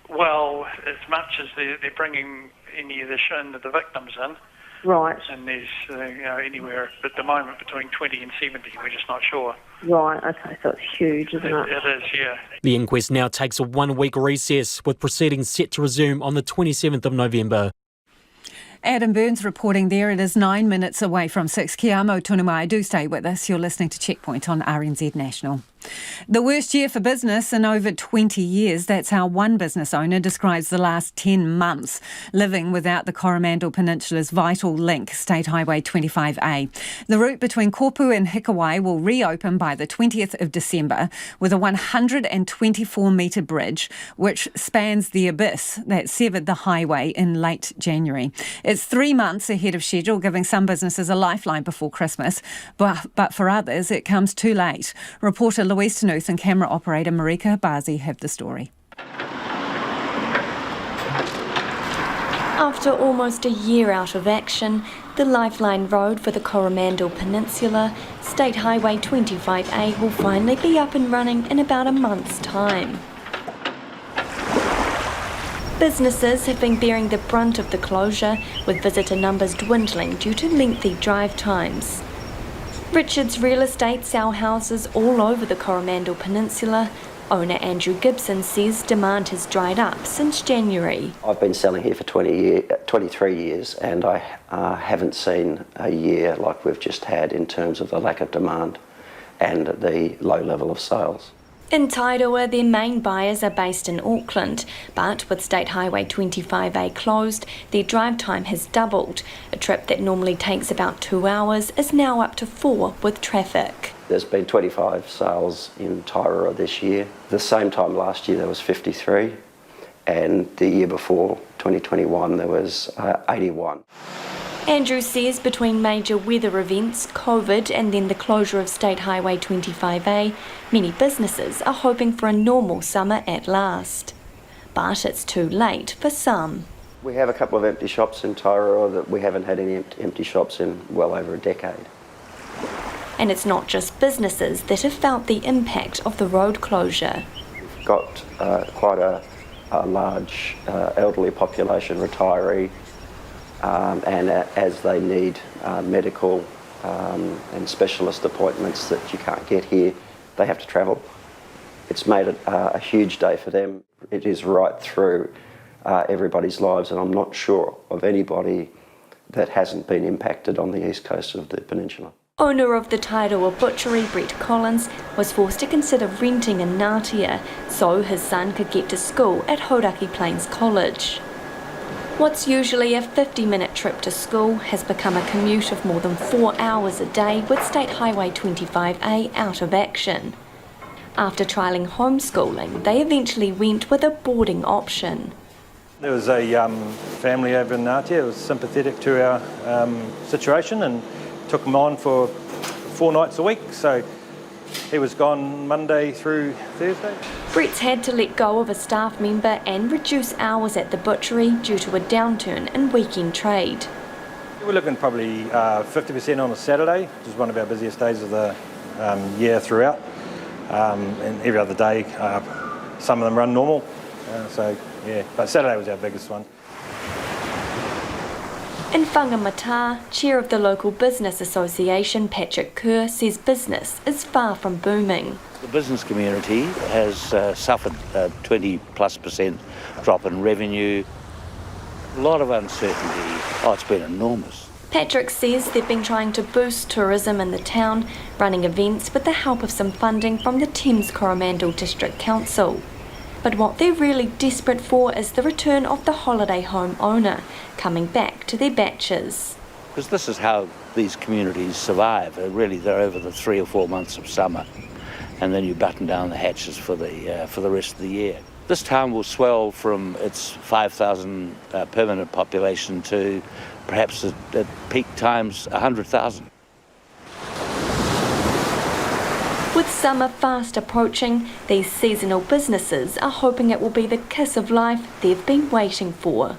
Well, as much as they're bringing any of the victims in. Right. And there's anywhere at the moment between 20 and 70, we're just not sure. Right, okay, so it's huge, isn't it? It is, yeah. The inquest now takes a 1-week recess, with proceedings set to resume on the 27th of November. Adam Burns reporting there. It is 9 minutes away from 6. Kia amo tonu mai. Do stay with us. You're listening to Checkpoint on RNZ National. The worst year for business in over 20 years. That's how one business owner describes the last 10 months living without the Coromandel Peninsula's vital link, State Highway 25A. The route between Kopu and Hikawai will reopen by the 20th of December with a 124-metre bridge which spans the abyss that severed the highway in late January. It's 3 months ahead of schedule, giving some businesses a lifeline before Christmas, but for others it comes too late. Reporter Louise Tanuth and camera operator Marika Bazi have the story. After almost a year out of action, the lifeline road for the Coromandel Peninsula, State Highway 25A, will finally be up and running in about a month's time. Businesses have been bearing the brunt of the closure, with visitor numbers dwindling due to lengthy drive times. Richards Real Estate sell houses all over the Coromandel Peninsula. Owner Andrew Gibson says demand has dried up since January. I've been selling here for 23 years and I haven't seen a year like we've just had in terms of the lack of demand and the low level of sales. In Tairua, their main buyers are based in Auckland, but with State Highway 25A closed, their drive time has doubled. A trip that normally takes about 2 hours is now up to 4 with traffic. There's been 25 sales in Tairua this year. The same time last year there was 53, and the year before, 2021, there was 81. Andrew says between major weather events, COVID and then the closure of State Highway 25A, many businesses are hoping for a normal summer at last. But it's too late for some. We have a couple of empty shops in Tairua that we haven't had any empty shops in well over a decade. And it's not just businesses that have felt the impact of the road closure. We've got quite a large elderly population retiree, and as they need medical and specialist appointments that you can't get here, they have to travel. It's made it a huge day for them. It is right through everybody's lives, and I'm not sure of anybody that hasn't been impacted on the east coast of the peninsula. Owner of the Tairua butchery, Brett Collins, was forced to consider renting in Ngatea so his son could get to school at Hauraki Plains College. What's usually a 50-minute trip to school has become a commute of more than 4 hours a day with State Highway 25A out of action. After trialling homeschooling, they eventually went with a boarding option. There was a family over in Ngatea who was sympathetic to our situation and took him on for 4 nights a week, so he was gone Monday through Thursday. Brett's had to let go of a staff member and reduce hours at the butchery due to a downturn in weekend trade. We're looking probably 50% on a Saturday, which is one of our busiest days of the year throughout, and every other day some of them run normal, so yeah, but Saturday was our biggest one. In Whangamata, chair of the local business association, Patrick Kerr, says business is far from booming. The business community has suffered a 20+% drop in revenue, a lot of uncertainty. Oh, it's been enormous. Patrick says they've been trying to boost tourism in the town, running events with the help of some funding from the Thames Coromandel District Council. But what they're really desperate for is the return of the holiday home owner, coming back to their batches. Because this is how these communities survive. Really, they're over the 3 or 4 months of summer, and then you button down the hatches for the rest of the year. This town will swell from its 5,000 permanent population to perhaps at peak times 100,000. With summer fast approaching, these seasonal businesses are hoping it will be the kiss of life they've been waiting for.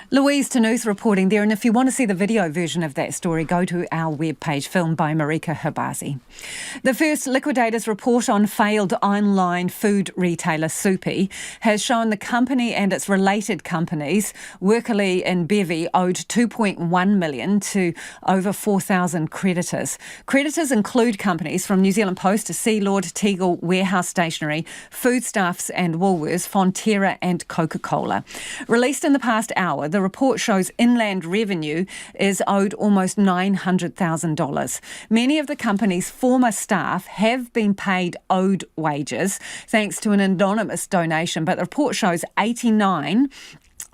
Louise Tanuth reporting there, and if you want to see the video version of that story, go to our webpage, filmed by Marika Habasi. The first Liquidators report on failed online food retailer Supie has shown the company and its related companies, Workley and Bevy, owed $2.1 million to over 4,000 creditors. Creditors include companies from New Zealand Post, Sealord, Tegel, Warehouse Stationery, Foodstuffs and Woolworths, Fonterra and Coca-Cola. Released in the past hour, the report shows inland revenue is owed almost $900,000. Many of the company's former staff have been paid owed wages thanks to an anonymous donation, but the report shows 89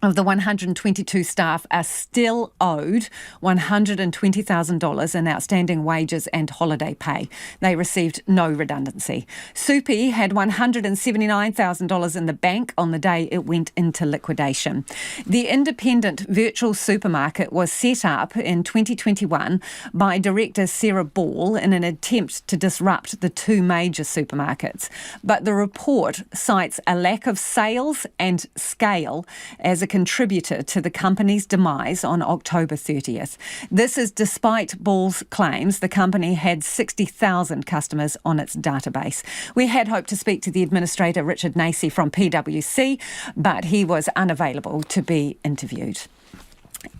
of the 122 staff are still owed $120,000 in outstanding wages and holiday pay. They received no redundancy. Supie had $179,000 in the bank on the day it went into liquidation. The independent virtual supermarket was set up in 2021 by director Sarah Ball in an attempt to disrupt the two major supermarkets. But the report cites a lack of sales and scale as a contributor to the company's demise on October 30th. This is despite Ball's claims the company had 60,000 customers on its database. We had hoped to speak to the administrator, Richard Nacy from PwC, but he was unavailable to be interviewed.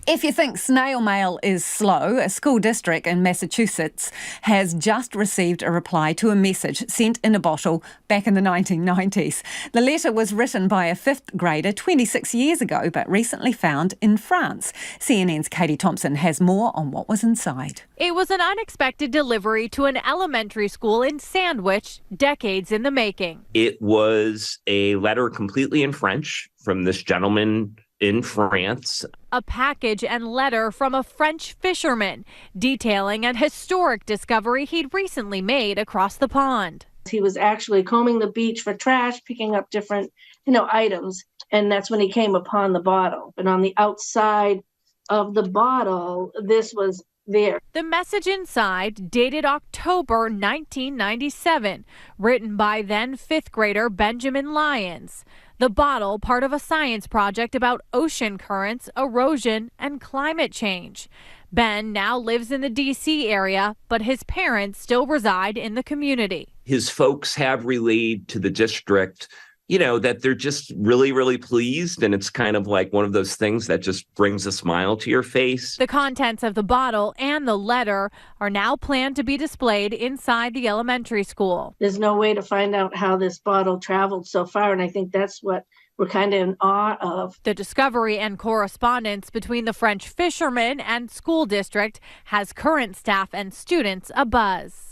If you think snail mail is slow, a school district in Massachusetts has just received a reply to a message sent in a bottle back in the 1990s. The letter was written by a fifth grader 26 years ago, but recently found in France. CNN's Katie Thompson has more on what was inside. It was an unexpected delivery to an elementary school in Sandwich, decades in the making. It was a letter completely in French from this gentleman in France. A package and letter from a French fisherman detailing an historic discovery he'd recently made across the pond. He was actually combing the beach for trash, picking up different, items, and that's when he came upon the bottle. And on the outside of the bottle, this was there. The message inside, dated October 1997, written by then fifth grader Benjamin Lyons. The bottle, part of a science project about ocean currents, erosion, and climate change. Ben now lives in the D.C. area, but his parents still reside in the community. His folks have relayed to the district, that they're just really, really pleased. And it's kind of like one of those things that just brings a smile to your face. The contents of the bottle and the letter are now planned to be displayed inside the elementary school. There's no way to find out how this bottle traveled so far, and I think that's what we're kind of in awe of. The discovery and correspondence between the French fisherman and school district has current staff and students abuzz.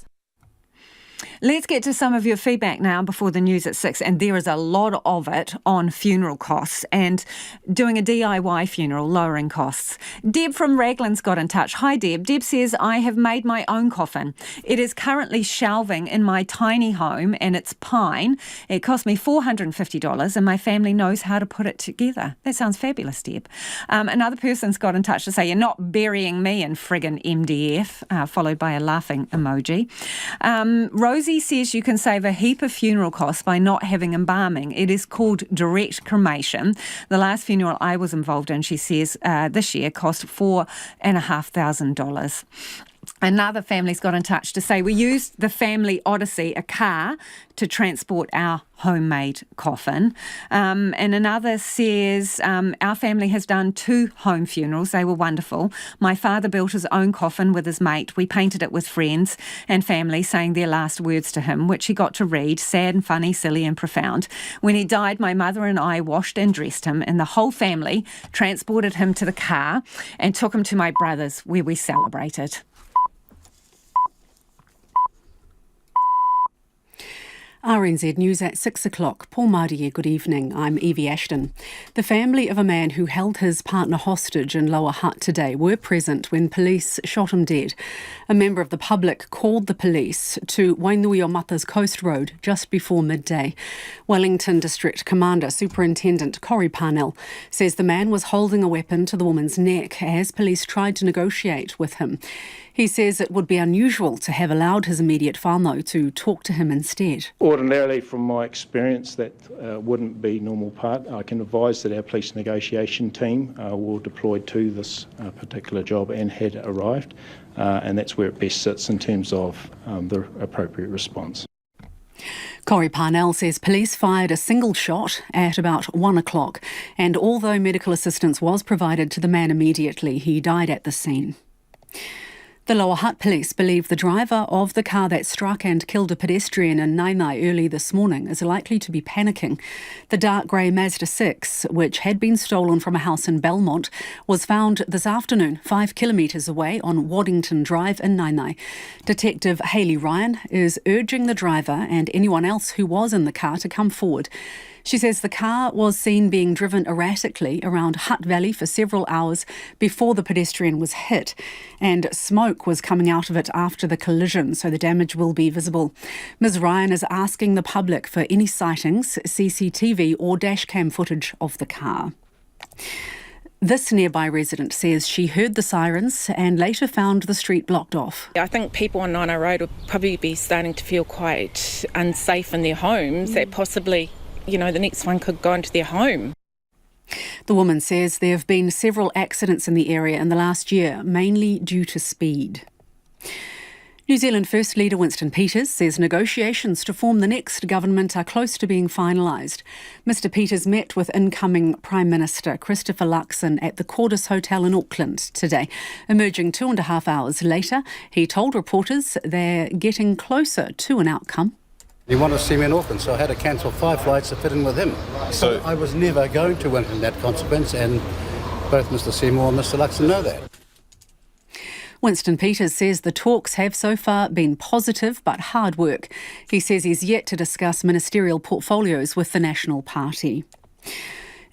Let's get to some of your feedback now before the news at 6, and there is a lot of it on funeral costs and doing a DIY funeral, lowering costs. Deb from Raglan's got in touch. Hi Deb. Deb says, I have made my own coffin. It is currently shelving in my tiny home and it's pine. It cost me $450 and my family knows how to put it together. That sounds fabulous, Deb. Another person's got in touch to say, you're not burying me in friggin' MDF, followed by a laughing emoji. Rosie says you can save a heap of funeral costs by not having embalming. It is called direct cremation. The last funeral I was involved in, she says, this year cost $4,500. Another family's got in touch to say we used the family Odyssey, a car, to transport our homemade coffin. And another says our family has done 2 home funerals. They were wonderful. My father built his own coffin with his mate. We painted it with friends and family saying their last words to him, which he got to read, sad and funny, silly and profound. When he died, my mother and I washed and dressed him, and the whole family transported him to the car and took him to my brother's where we celebrated. RNZ News at 6 o'clock. Paul Mardia, good evening. I'm Evie Ashton. The family of a man who held his partner hostage in Lower Hutt today were present when police shot him dead. A member of the public called the police to Wainuiomata's Coast Road just before midday. Wellington District Commander Superintendent Coromandel says the man was holding a weapon to the woman's neck as police tried to negotiate with him. He says it would be unusual to have allowed his immediate whānau to talk to him instead. Ordinarily, from my experience, that wouldn't be normal part. I can advise that our police negotiation team were deployed to this particular job and had arrived, and that's where it best sits in terms of the appropriate response. Coromandel says police fired a single shot at about 1 o'clock, and although medical assistance was provided to the man immediately, he died at the scene. The Lower Hutt police believe the driver of the car that struck and killed a pedestrian in Nainai early this morning is likely to be panicking. The dark grey Mazda 6, which had been stolen from a house in Belmont, was found this afternoon 5 kilometres away on Waddington Drive in Nainai. Detective Hayley Ryan is urging the driver and anyone else who was in the car to come forward. She says the car was seen being driven erratically around Hutt Valley for several hours before the pedestrian was hit, and smoke was coming out of it after the collision, so the damage will be visible. Ms Ryan is asking the public for any sightings, CCTV or dashcam footage of the car. This nearby resident says she heard the sirens and later found the street blocked off. I think people on Nainai Road will probably be starting to feel quite unsafe in their homes, that possibly, the next one could go into their home. The woman says there have been several accidents in the area in the last year, mainly due to speed. New Zealand First Leader Winston Peters says negotiations to form the next government are close to being finalised. Mr Peters met with incoming Prime Minister Christopher Luxon at the Cordis Hotel in Auckland today. Emerging 2.5 hours later, he told reporters they're getting closer to an outcome. He wanted to see me in Auckland, so I had to cancel 5 flights to fit in with him. So I was never going to win in that consequence, and both Mr Seymour and Mr Luxon know that. Winston Peters says the talks have so far been positive but hard work. He says he's yet to discuss ministerial portfolios with the National Party.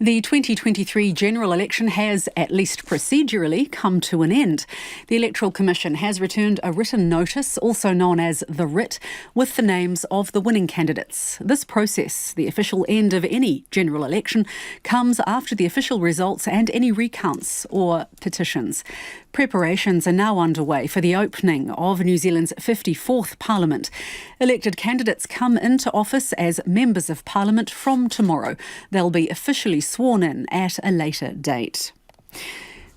The 2023 general election has, at least procedurally, come to an end. The Electoral Commission has returned a written notice, also known as the writ, with the names of the winning candidates. This process, the official end of any general election, comes after the official results and any recounts or petitions. Preparations are now underway for the opening of New Zealand's 54th Parliament. Elected candidates come into office as members of Parliament from tomorrow. They'll be officially sworn in at a later date.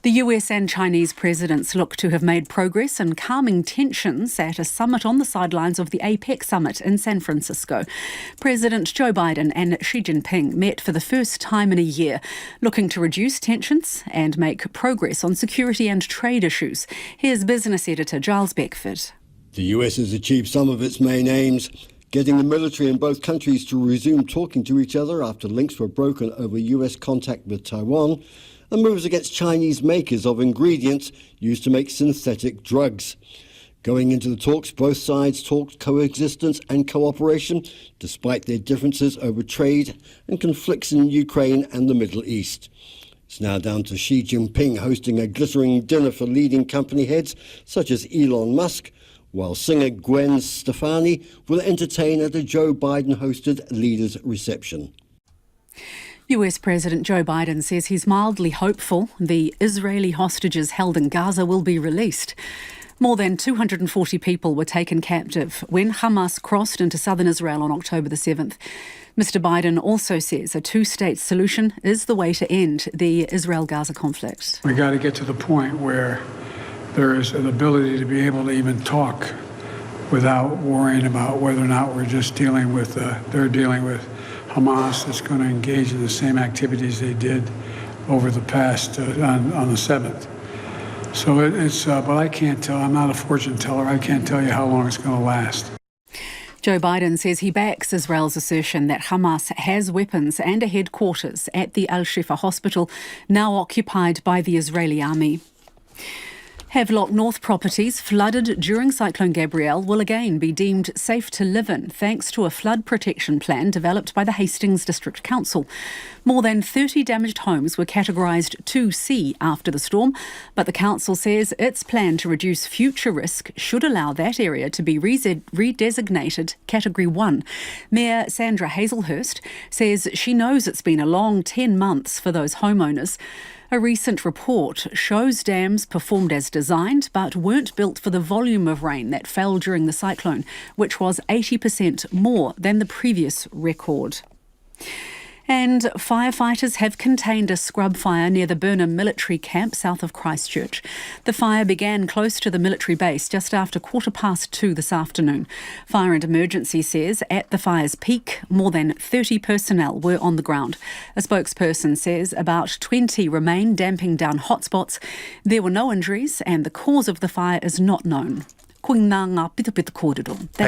The US and Chinese presidents look to have made progress in calming tensions at a summit on the sidelines of the APEC summit in San Francisco. President Joe Biden and Xi Jinping met for the first time in a year, looking to reduce tensions and make progress on security and trade issues. Here's business editor Giles Beckford. The US has achieved some of its main aims, getting the military in both countries to resume talking to each other after links were broken over US contact with Taiwan, and moves against Chinese makers of ingredients used to make synthetic drugs. Going into the talks, both sides talked coexistence and cooperation, despite their differences over trade and conflicts in Ukraine and the Middle East. It's now down to Xi Jinping hosting a glittering dinner for leading company heads such as Elon Musk, while singer Gwen Stefani will entertain at a Joe Biden-hosted leaders' reception. US President Joe Biden says he's mildly hopeful the Israeli hostages held in Gaza will be released. More than 240 people were taken captive when Hamas crossed into southern Israel on October the 7th. Mr Biden also says a two-state solution is the way to end the Israel-Gaza conflict. We got to get to the point where there is an ability to be able to even talk without worrying about whether or not we're just dealing with, they're dealing with Hamas that's going to engage in the same activities they did over the past on the 7th. So but I can't tell. I'm not a fortune teller. I can't tell you how long it's going to last. Joe Biden says he backs Israel's assertion that Hamas has weapons and a headquarters at the Al-Shifa hospital, now occupied by the Israeli army. Havelock North properties flooded during Cyclone Gabrielle will again be deemed safe to live in thanks to a flood protection plan developed by the Hastings District Council. More than 30 damaged homes were categorised 2C after the storm, but the council says its plan to reduce future risk should allow that area to be redesignated Category 1. Mayor Sandra Hazelhurst says she knows it's been a long 10 months for those homeowners. A recent report shows dams performed as designed but weren't built for the volume of rain that fell during the cyclone, which was 80% more than the previous record. And firefighters have contained a scrub fire near the Burnham military camp south of Christchurch. The fire began close to the military base just after 2:15 this afternoon. Fire and Emergency says at the fire's peak, more than 30 personnel were on the ground. A spokesperson says about 20 remain damping down hotspots. There were no injuries and the cause of the fire is not known. Hey,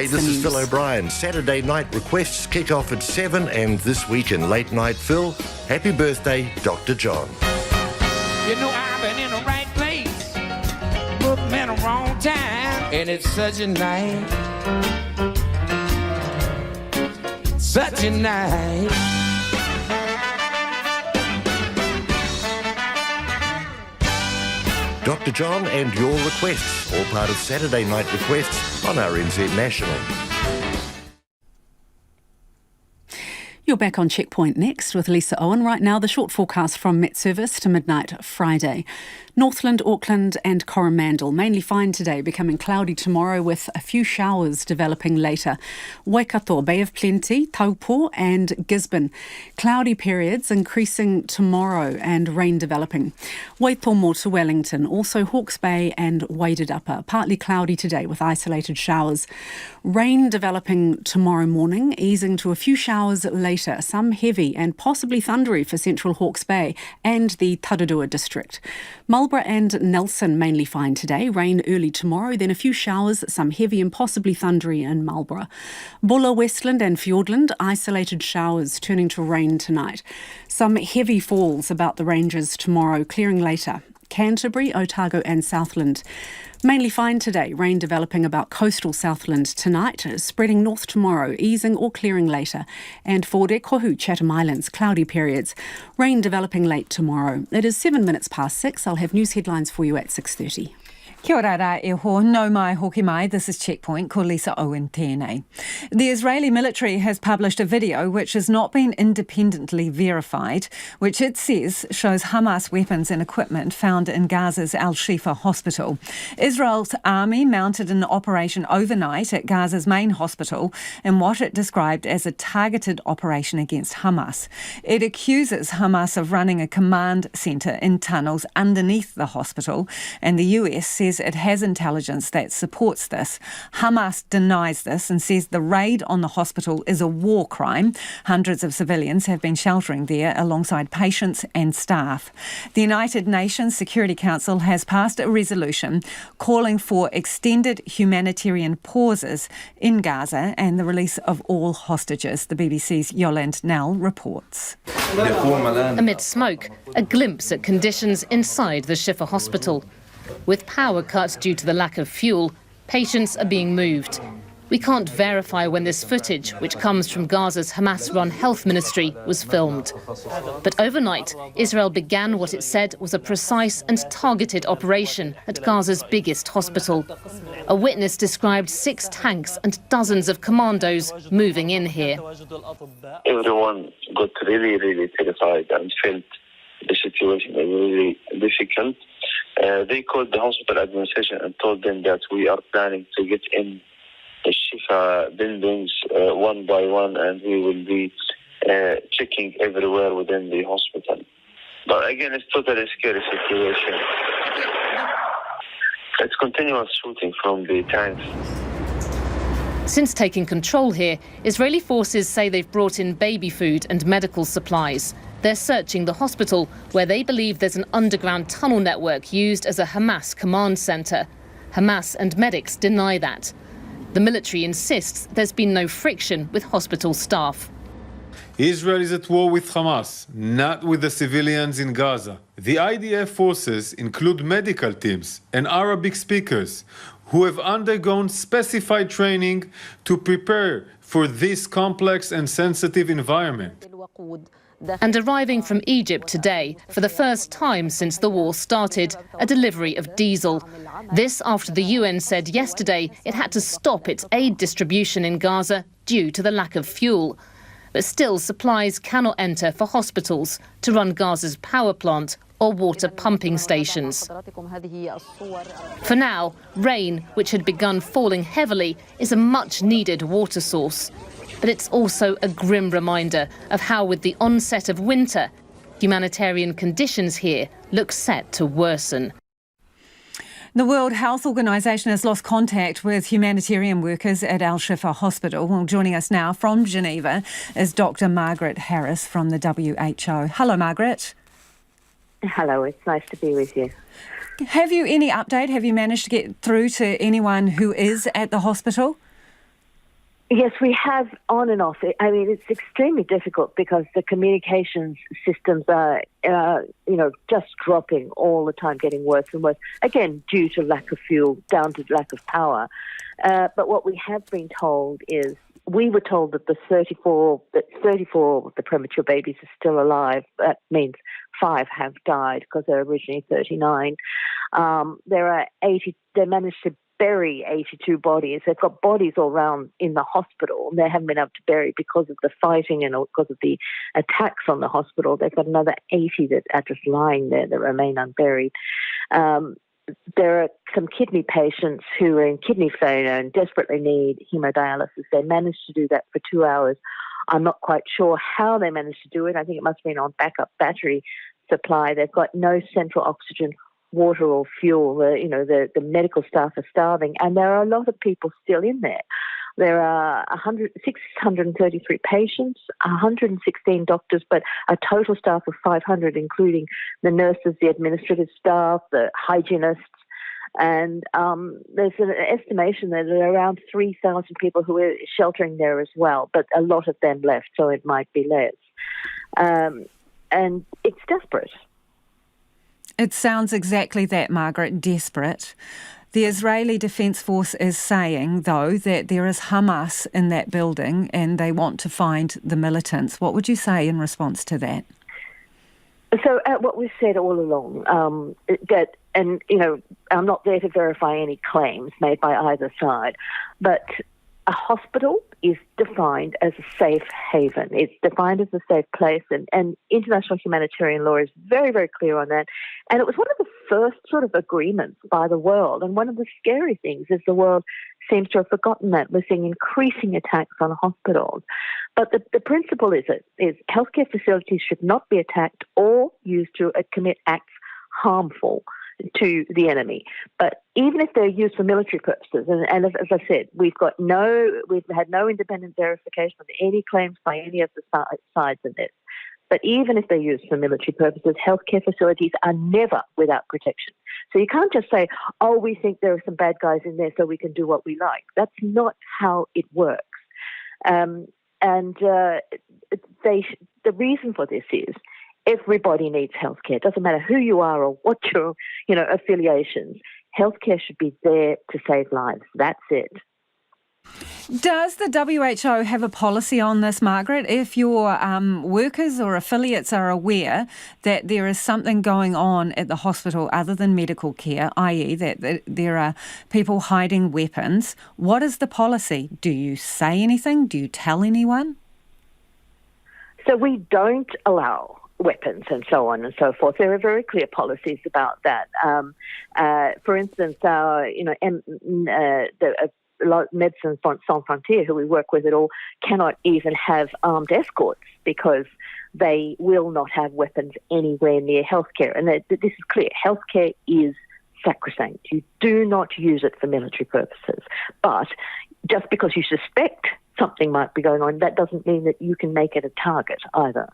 this is Phil O'Brien. Saturday night requests kick off at 7, and this week in Late Night Phil, happy birthday, Dr. John. You know I've been in the right place, but I'm in the wrong time, and it's such a night, such a night. Dr. John and your requests, all part of Saturday night requests on RNZ National. You're back on Checkpoint next with Lisa Owen. Right now, the short forecast from Met Service to midnight Friday. Northland, Auckland and Coromandel mainly fine today, becoming cloudy tomorrow with a few showers developing later. Waikato, Bay of Plenty, Taupo and Gisborne. Cloudy periods increasing tomorrow and rain developing. Waitomo to Wellington, also Hawke's Bay and Waded Upper. Partly cloudy today with isolated showers. Rain developing tomorrow morning, easing to a few showers later, some heavy and possibly thundery for central Hawke's Bay and the Tararua district. Marlborough and Nelson mainly fine today, rain early tomorrow, then a few showers, some heavy and possibly thundery in Marlborough. Bulla, Westland and Fiordland, isolated showers turning to rain tonight. Some heavy falls about the ranges tomorrow, clearing later. Canterbury, Otago and Southland. Mainly fine today, rain developing about coastal Southland tonight, spreading north tomorrow, easing or clearing later. And for Kohu, Chatham Islands, cloudy periods. Rain developing late tomorrow. It is 6:07. I'll have news headlines for you at 6:30. Kia ora rā e ho, no mai hoki mai, this is Checkpoint, ko Lisa Owen tēnei. The Israeli military has published a video which has not been independently verified, which it says shows Hamas weapons and equipment found in Gaza's Al-Shifa hospital. Israel's army mounted an operation overnight at Gaza's main hospital in what it described as a targeted operation against Hamas. It accuses Hamas of running a command centre in tunnels underneath the hospital, and the US says it has intelligence that supports this. Hamas denies this and says the raid on the hospital is a war crime. Hundreds of civilians have been sheltering there alongside patients and staff. The United Nations Security Council has passed a resolution calling for extended humanitarian pauses in Gaza and the release of all hostages. The BBC's Yolande Nell reports. Amid smoke, a glimpse at conditions inside the Shifa hospital. With power cuts due to the lack of fuel, patients are being moved. We can't verify when this footage, which comes from Gaza's Hamas-run health ministry, was filmed. But overnight, Israel began what it said was a precise and targeted operation at Gaza's biggest hospital. A witness described 6 tanks and dozens of commandos moving in here. Everyone got really, really terrified and felt the situation was really difficult. They called the hospital administration and told them that we are planning to get in the Shifa buildings one by one, and we will be checking everywhere within the hospital. But again, it's totally scary situation. It's continuous shooting from the tanks. Since taking control here, Israeli forces say they've brought in baby food and medical supplies. They're searching the hospital, where they believe there's an underground tunnel network used as a Hamas command centre. Hamas and medics deny that. The military insists there's been no friction with hospital staff. Israel is at war with Hamas, not with the civilians in Gaza. The IDF forces include medical teams and Arabic speakers who have undergone specified training to prepare for this complex and sensitive environment. And arriving from Egypt today, for the first time since the war started, a delivery of diesel. This after the UN said yesterday it had to stop its aid distribution in Gaza due to the lack of fuel. But still, supplies cannot enter for hospitals to run Gaza's power plant or water pumping stations. For now, rain, which had begun falling heavily, is a much-needed water source. But it's also a grim reminder of how, with the onset of winter, humanitarian conditions here look set to worsen. The World Health Organization has lost contact with humanitarian workers at Al-Shifa Hospital. Well, joining us now from Geneva is Dr. Margaret Harris from the WHO. Hello, Margaret. Hello, it's nice to be with you. Have you any update? Have you managed to get through to anyone who is at the hospital? Yes, we have on and off. I mean, it's extremely difficult because the communications systems are, just dropping all the time, getting worse and worse. Again, due to lack of fuel, down to lack of power. But what we have been told is, we were told that 34 of the premature babies are still alive. That means 5 have died because they're originally 39. There are 80. They managed to bury 82 bodies. They've got bodies all around in the hospital, and they haven't been able to bury because of the fighting and because of the attacks on the hospital. They've got another 80 that are just lying there that remain unburied. There are some kidney patients who are in kidney failure and desperately need hemodialysis. They managed to do that for 2 hours. I'm not quite sure how they managed to do it. I think it must have been on backup battery supply. They've got no central oxygen, water or fuel. The medical staff are starving, and there are a lot of people still in there. There are 633 patients, 116 doctors, but a total staff of 500, including the nurses, the administrative staff, the hygienists, and there's an estimation that there are around 3,000 people who are sheltering there as well, but a lot of them left, so it might be less. And it's desperate. It sounds exactly that, Margaret, desperate. The Israeli Defence Force is saying, though, that there is Hamas in that building and they want to find the militants. What would you say in response to that? So what we've said all along, that, and, I'm not there to verify any claims made by either side, but a hospital is defined as a safe haven. It's defined as a safe place, and international humanitarian law is very, very clear on that. And it was one of the first sort of agreements by the world. And one of the scary things is the world seems to have forgotten that. We're seeing increasing attacks on hospitals. But the principle is healthcare facilities should not be attacked or used to commit acts harmful to the enemy. But even if they're used for military purposes, and as I said, we've had no independent verification of any claims by any of the sides in this. But even if they're used for military purposes, healthcare facilities are never without protection. So you can't just say, oh, we think there are some bad guys in there so we can do what we like. That's not how it works. The reason for this is everybody needs healthcare. It doesn't matter who you are or what your affiliations. Healthcare should be there to save lives. That's it. Does the WHO have a policy on this, Margaret? If your workers or affiliates are aware that there is something going on at the hospital other than medical care, i.e. that there are people hiding weapons, what is the policy? Do you say anything? Do you tell anyone? So we don't allow weapons and so on and so forth. There are very clear policies about that. For instance, Médecins Sans Frontières, who we work with at all, cannot even have armed escorts because they will not have weapons anywhere near healthcare. And this is clear. Healthcare is sacrosanct. You do not use it for military purposes. But just because you suspect something might be going on, that doesn't mean that you can make it a target either.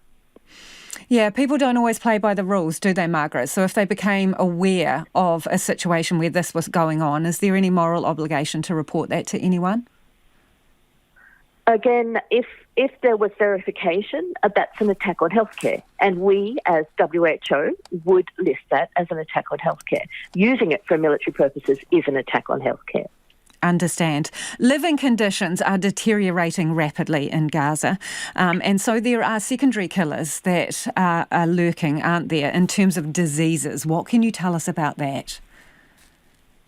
Yeah, people don't always play by the rules, do they, Margaret? So if they became aware of a situation where this was going on, is there any moral obligation to report that to anyone? Again, if there was verification, that's an attack on healthcare. And we, as WHO, would list that as an attack on healthcare. Using it for military purposes is an attack on healthcare. Understand. Living conditions are deteriorating rapidly in Gaza, and so there are secondary killers that are lurking, aren't there, in terms of diseases. What can you tell us about that?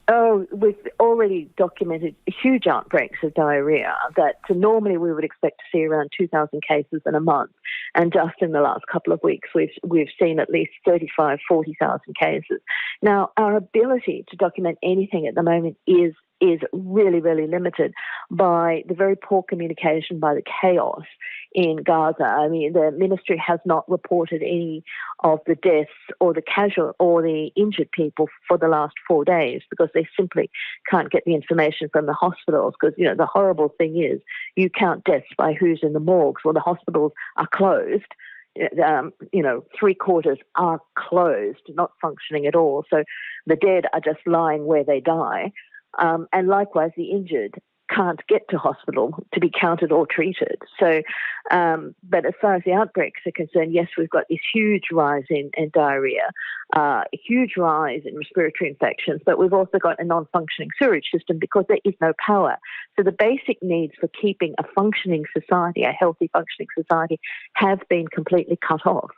Oh, we've already documented huge outbreaks of diarrhoea that normally we would expect to see around 2,000 cases in a month. And just in the last couple of weeks, we've seen at least 35,000, 40,000 cases. Now, our ability to document anything at the moment is really, really limited by the very poor communication, by the chaos in Gaza. I mean, the ministry has not reported any of the deaths or the casual or the injured people for the last 4 days because they simply can't get the information from the hospitals because, the horrible thing is you count deaths by who's in the morgues. Well, the hospitals are closed. 3/4 are closed, not functioning at all. So the dead are just lying where they die. And likewise, the injured can't get to hospital to be counted or treated. So, but as far as the outbreaks are concerned, yes, we've got this huge rise in diarrhoea, a huge rise in respiratory infections, but we've also got a non-functioning sewage system because there is no power. So the basic needs for keeping a functioning society, a healthy functioning society, have been completely cut off.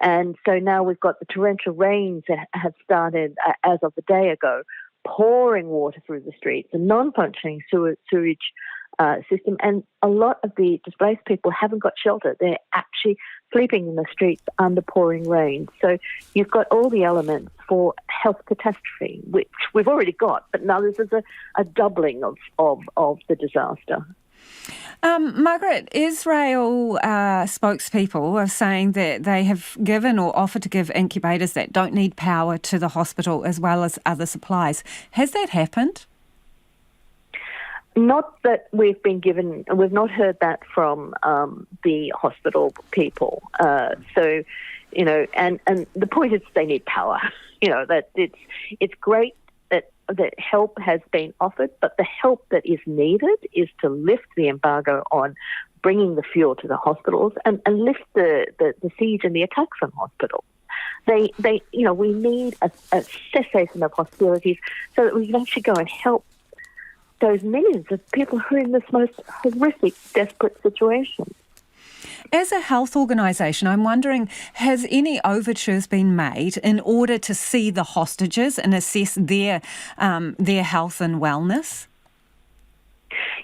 And so now we've got the torrential rains that have started as of a day ago, pouring water through the streets, a non-functioning sewage system, and a lot of the displaced people haven't got shelter. They're actually sleeping in the streets under pouring rain. So you've got all the elements for health catastrophe, which we've already got, but now this is a doubling of the disaster. Margaret, Israel spokespeople are saying that they have given or offered to give incubators that don't need power to the hospital as well as other supplies. Has that happened? Not that we've been given. We've not heard that from the hospital people. So, you know, and the point is they need power. You know, that it's great that help has been offered, but the help that is needed is to lift the embargo on bringing the fuel to the hospitals and lift the siege and the attacks on hospitals. We need a cessation of hostilities so that we can actually go and help those millions of people who are in this most horrific, desperate situation. As a health organisation, I'm wondering, has any overtures been made in order to see the hostages and assess their health and wellness?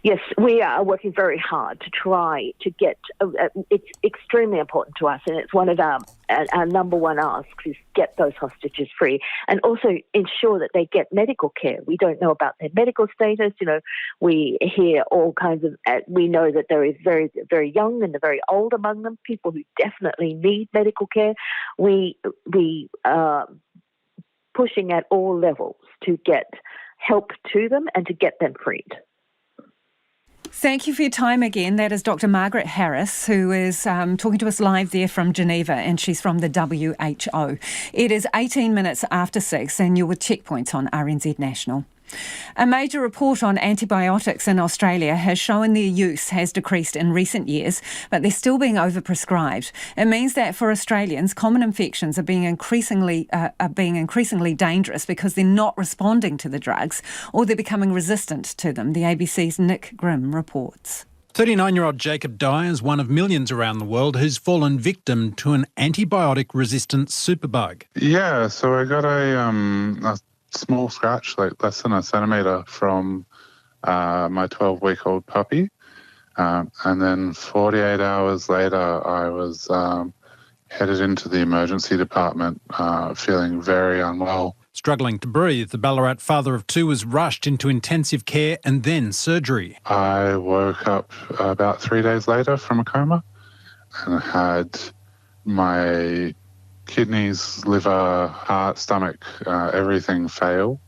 Yes, we are working very hard to try to get, it's extremely important to us, and it's one of our number one asks is get those hostages free and also ensure that they get medical care. We don't know about their medical status. You know, we hear all kinds of, we know that there is very, very young and the very old among them, people who definitely need medical care. We are pushing at all levels to get help to them and to get them freed. Thank you for your time again. That is Dr. Margaret Harris, who is talking to us live there from Geneva, and she's from the WHO. It is 18 minutes after 6 and you're with Checkpoints on RNZ National. A major report on antibiotics in Australia has shown their use has decreased in recent years, but they're still being overprescribed. It means that for Australians, common infections are being increasingly dangerous because they're not responding to the drugs or they're becoming resistant to them. The ABC's Nick Grimm reports. 39-year-old Jacob Dye is one of millions around the world who's fallen victim to an antibiotic-resistant superbug. Yeah, so I got a small scratch, like less than a centimetre, from my 12-week-old puppy. And then 48 hours later, I was headed into the emergency department, feeling very unwell. Struggling to breathe, the Ballarat father of two was rushed into intensive care and then surgery. I woke up about 3 days later from a coma and had my kidneys, liver, heart, stomach, everything fail.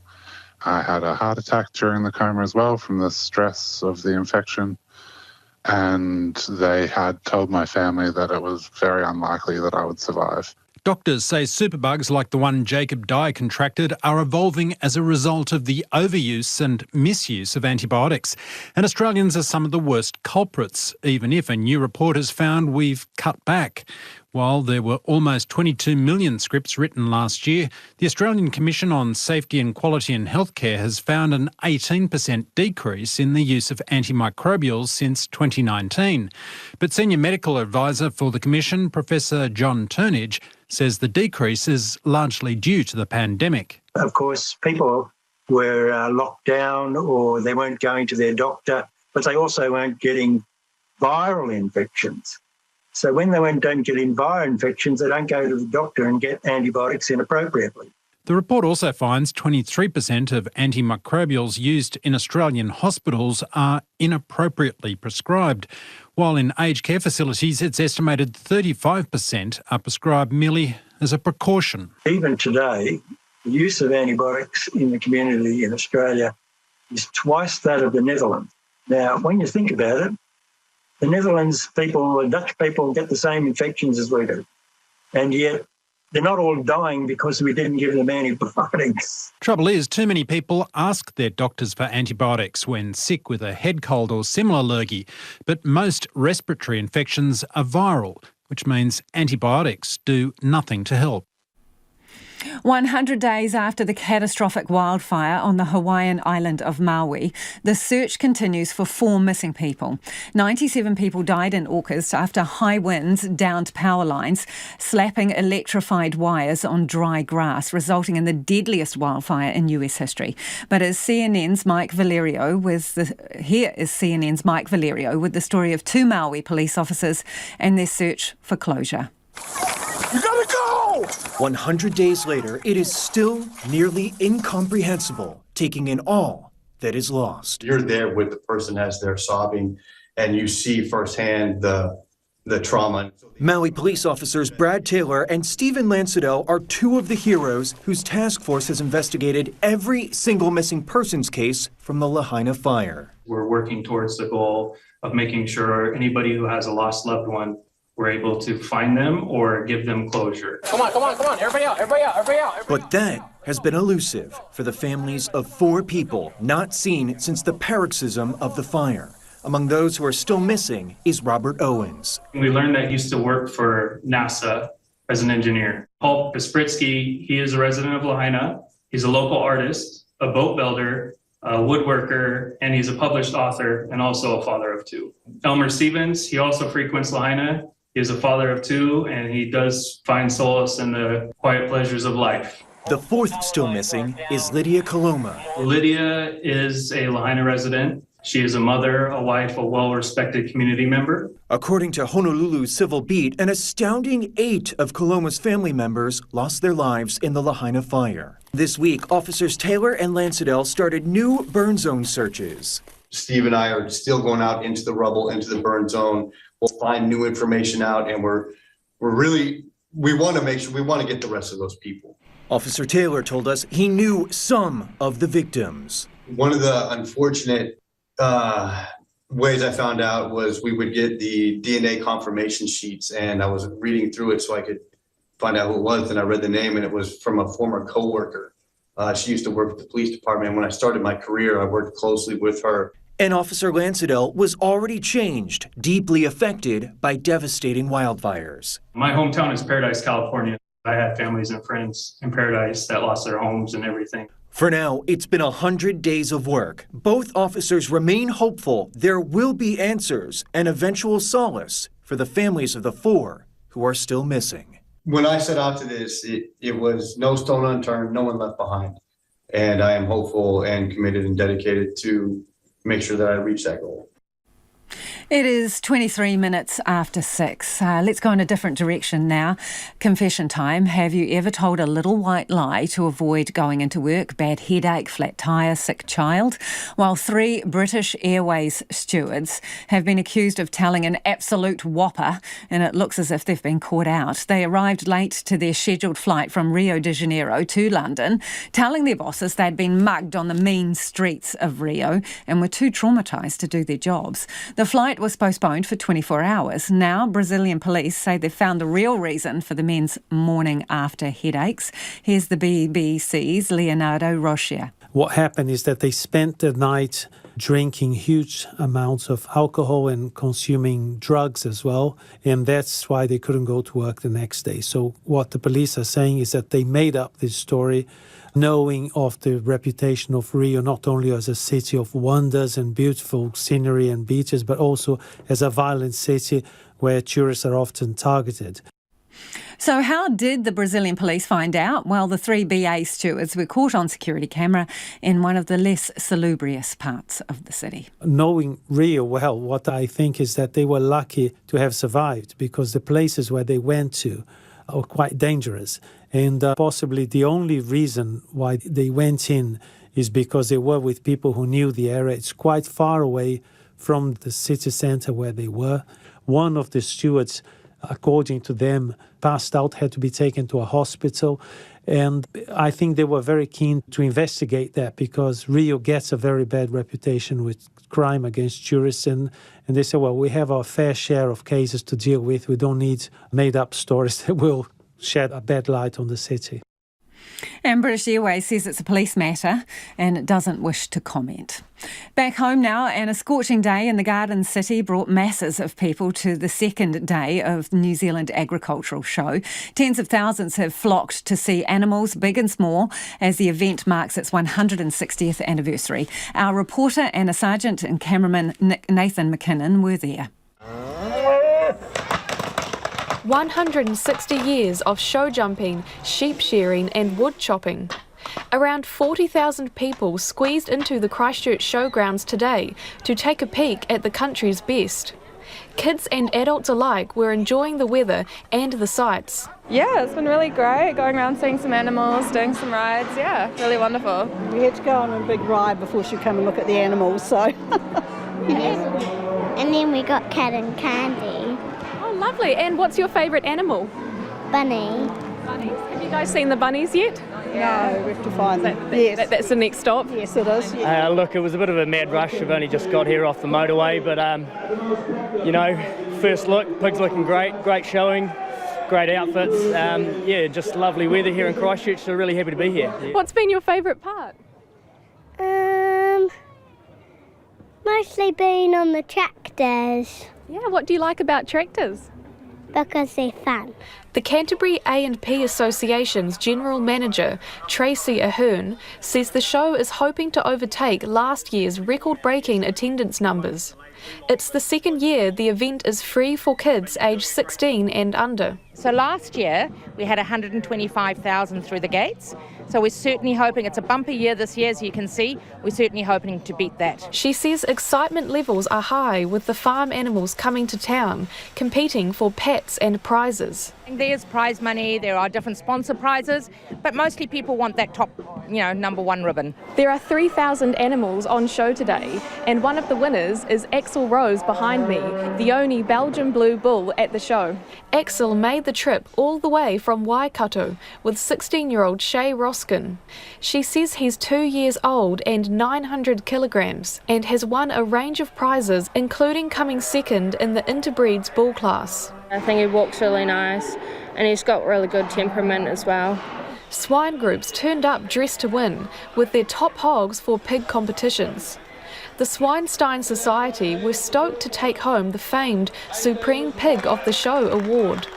I had a heart attack during the coma as well from the stress of the infection. And they had told my family that it was very unlikely that I would survive. Doctors say superbugs like the one Jacob Dye contracted are evolving as a result of the overuse and misuse of antibiotics. And Australians are some of the worst culprits, even if a new report has found we've cut back. While there were almost 22 million scripts written last year, the Australian Commission on Safety and Quality in Healthcare has found an 18% decrease in the use of antimicrobials since 2019. But Senior Medical Advisor for the Commission, Professor John Turnidge, says the decrease is largely due to the pandemic. Of course, people were locked down or they weren't going to their doctor, but they also weren't getting viral infections. So when they don't get viral infections, they don't go to the doctor and get antibiotics inappropriately. The report also finds 23% of antimicrobials used in Australian hospitals are inappropriately prescribed, while in aged care facilities it's estimated 35% are prescribed merely as a precaution. Even today, the use of antibiotics in the community in Australia is twice that of the Netherlands. Now, when you think about it, the Netherlands people, the Dutch people get the same infections as we do. And yet they're not all dying because we didn't give them antibiotics. Trouble is, too many people ask their doctors for antibiotics when sick with a head cold or similar allergy. But most respiratory infections are viral, which means antibiotics do nothing to help. 100 days after the catastrophic wildfire on the Hawaiian island of Maui, the search continues for 4 missing people. 97 people died in August after high winds downed power lines, slapping electrified wires on dry grass, resulting in the deadliest wildfire in US history. But here is CNN's Mike Valerio with the story of 2 Maui police officers and their search for closure. You gotta go! 100 days later, it is still nearly incomprehensible, taking in all that is lost. You're there with the person as they're sobbing, and you see firsthand the trauma. Maui police officers Brad Taylor and Stephen Lancidel are 2 of the heroes whose task force has investigated every single missing persons case from the Lahaina fire. We're working towards the goal of making sure anybody who has a lost loved one, we're able to find them or give them closure. Come on, everybody out. But that has been elusive for the families of 4 people not seen since the paroxysm of the fire. Among those who are still missing is Robert Owens. We learned that he used to work for NASA as an engineer. Paul Kaspritsky, he is a resident of Lahaina. He's a local artist, a boat builder, a woodworker, and he's a published author and also a father of 2. Elmer Stevens, he also frequents Lahaina. He is a father of 2, and he does find solace in the quiet pleasures of life. The 4th still missing is Lydia Coloma. Lydia is a Lahaina resident. She is a mother, a wife, a well-respected community member. According to Honolulu's Civil Beat, an astounding 8 of Coloma's family members lost their lives in the Lahaina fire. This week, officers Taylor and Lancidel started new burn zone searches. Steve and I are still going out into the rubble, into the burn zone. We'll find new information out, and we want to make sure we want to get the rest of those people. Officer Taylor told us he knew some of the victims. One of the unfortunate ways I found out was we would get the DNA confirmation sheets, and I was reading through it so I could find out who it was, and I read the name, and it was from a former coworker. She used to work with the police department, and when I started my career, I worked closely with her. And Officer Lancidel was already changed, deeply affected by devastating wildfires. My hometown is Paradise, California. I had families and friends in Paradise that lost their homes and everything. For now, it's been 100 days of work. Both officers remain hopeful there will be answers and eventual solace for the families of the 4 who are still missing. When I set out to this, it was no stone unturned, no one left behind. And I am hopeful and committed and dedicated to make sure that I reach that goal. It is 23 minutes after 6. Let's go in a different direction now. Confession time. Have you ever told a little white lie to avoid going into work? Bad headache, flat tyre, sick child? Well, 3 British Airways stewards have been accused of telling an absolute whopper, and it looks as if they've been caught out. They arrived late to their scheduled flight from Rio de Janeiro to London, telling their bosses they'd been mugged on the mean streets of Rio and were too traumatised to do their jobs. The flight was postponed for 24 hours. Now, Brazilian police say they've found the real reason for the men's morning after headaches. Here's the BBC's Leonardo Rocha. What happened is that they spent the night drinking huge amounts of alcohol and consuming drugs as well, and that's why they couldn't go to work the next day. So what the police are saying is that they made up this story knowing of the reputation of Rio not only as a city of wonders and beautiful scenery and beaches, but also as a violent city where tourists are often targeted. So how did the Brazilian police find out? Well, the 3 BA stewards were caught on security camera in one of the less salubrious parts of the city. Knowing Rio well, what I think is that they were lucky to have survived because the places where they went to are quite dangerous. And possibly the only reason why they went in is because they were with people who knew the area. It's quite far away from the city centre where they were. One of the stewards, according to them, passed out, had to be taken to a hospital. And I think they were very keen to investigate that because Rio gets a very bad reputation with crime against tourists. And they said, well, we have our fair share of cases to deal with. We don't need made-up stories that will shed a bad light on the city. And British Airways says it's a police matter and it doesn't wish to comment. Back home now, and a scorching day in the Garden City brought masses of people to the second day of the New Zealand Agricultural Show. Tens of thousands have flocked to see animals, big and small, as the event marks its 160th anniversary. Our reporter, Anna Sargent, and cameraman Nathan McKinnon were there. 160 years of show jumping, sheep shearing and wood chopping. Around 40,000 people squeezed into the Christchurch showgrounds today to take a peek at the country's best. Kids and adults alike were enjoying the weather and the sights. Yeah, it's been really great, going around seeing some animals, doing some rides, yeah, really wonderful. We had to go on a big ride before she come and look at the animals, so... And then we got cat and candy. Oh, lovely. And what's your favourite animal? Bunny. Bunnies. Have you guys seen the bunnies yet? No, we have to find them. Yes. That's the next stop? Yes, it is. Look, it was a bit of a mad rush. I've only just got here off the motorway, but, first look, pigs looking great showing, great outfits. Just lovely weather here in Christchurch, so really happy to be here. Yeah. What's been your favourite part? Mostly being on the tractors. Yeah, what do you like about tractors? Because they're fun. The Canterbury A&P Association's General Manager, Tracy Ahern, says the show is hoping to overtake last year's record-breaking attendance numbers. It's the second year the event is free for kids aged 16 and under. So last year we had 125,000 through the gates. So we're certainly hoping, it's a bumper year this year, as you can see, we're certainly hoping to beat that. She says excitement levels are high with the farm animals coming to town, competing for pets and prizes. There's prize money, there are different sponsor prizes, but mostly people want that top, number one ribbon. There are 3,000 animals on show today, and one of the winners is Axel Rose behind me, the only Belgian blue bull at the show. Axel made the trip all the way from Waikato with 16-year-old Shay Roskin. She says he's 2 years old and 900 kilograms and has won a range of prizes, including coming second in the interbreeds bull class. I think he walks really nice and he's got really good temperament as well. Swine groups turned up dressed to win with their top hogs for pig competitions. The Swinestein Society were stoked to take home the famed Supreme Pig of the Show award.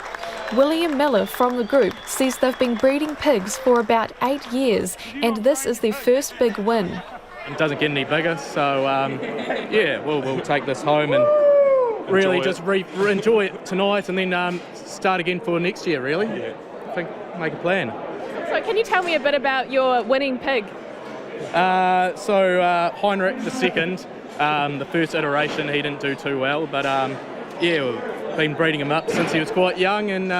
William Miller from the group says they've been breeding pigs for about 8 years and this is their first big win. It doesn't get any bigger, so we'll take this home and really enjoy it tonight and then start again for next year, really. Yeah. I think make a plan. So can you tell me a bit about your winning pig? Heinrich the second, the first iteration he didn't do too well, but we've been breeding him up since he was quite young and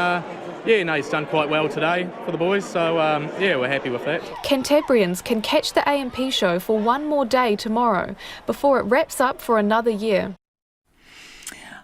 he's done quite well today for the boys, so we're happy with that. Cantabrians can catch the A&P show for one more day tomorrow before it wraps up for another year.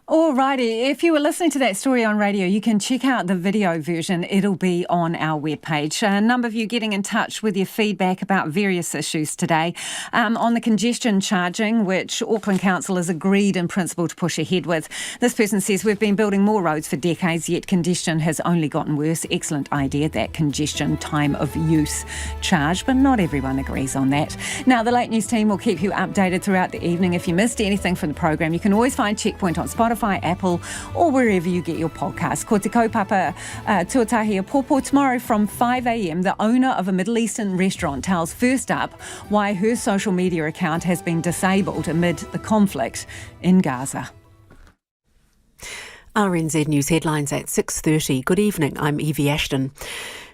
Alrighty, if you were listening to that story on radio, you can check out the video version. It'll be on our webpage. A number of you getting in touch with your feedback about various issues today. On the congestion charging, which Auckland Council has agreed in principle to push ahead with. This person says, we've been building more roads for decades, yet congestion has only gotten worse. Excellent idea, that congestion time of use charge, but not everyone agrees on that. Now, the Late News team will keep you updated throughout the evening. If you missed anything from the program, you can always find Checkpoint on Spotify, Apple or wherever you get your podcasts. Ko te kaupapa tuatahi a pōpō tomorrow from 5 a.m. The owner of a Middle Eastern restaurant tells First Up why her social media account has been disabled amid the conflict in Gaza. RNZ News headlines at 6:30. Good evening, I'm Evie Ashton.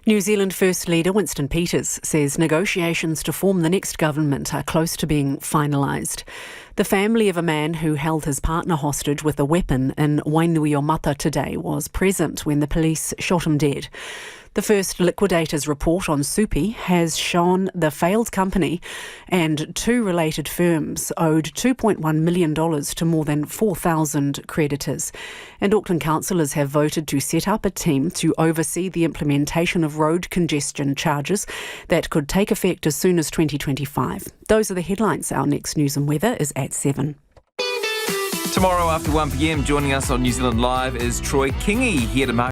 New Zealand First Leader Winston Peters says negotiations to form the next government are close to being finalised. The family of a man who held his partner hostage with a weapon in Wainuiomata today was present when the police shot him dead. The first liquidators report on Supie has shown the failed company and 2 related firms owed $2.1 million to more than 4,000 creditors. And Auckland councillors have voted to set up a team to oversee the implementation of road congestion charges that could take effect as soon as 2025. Those are the headlines. Our next news and weather is at 7. Tomorrow after 1 p.m, joining us on New Zealand Live is Troy Kingy here to mark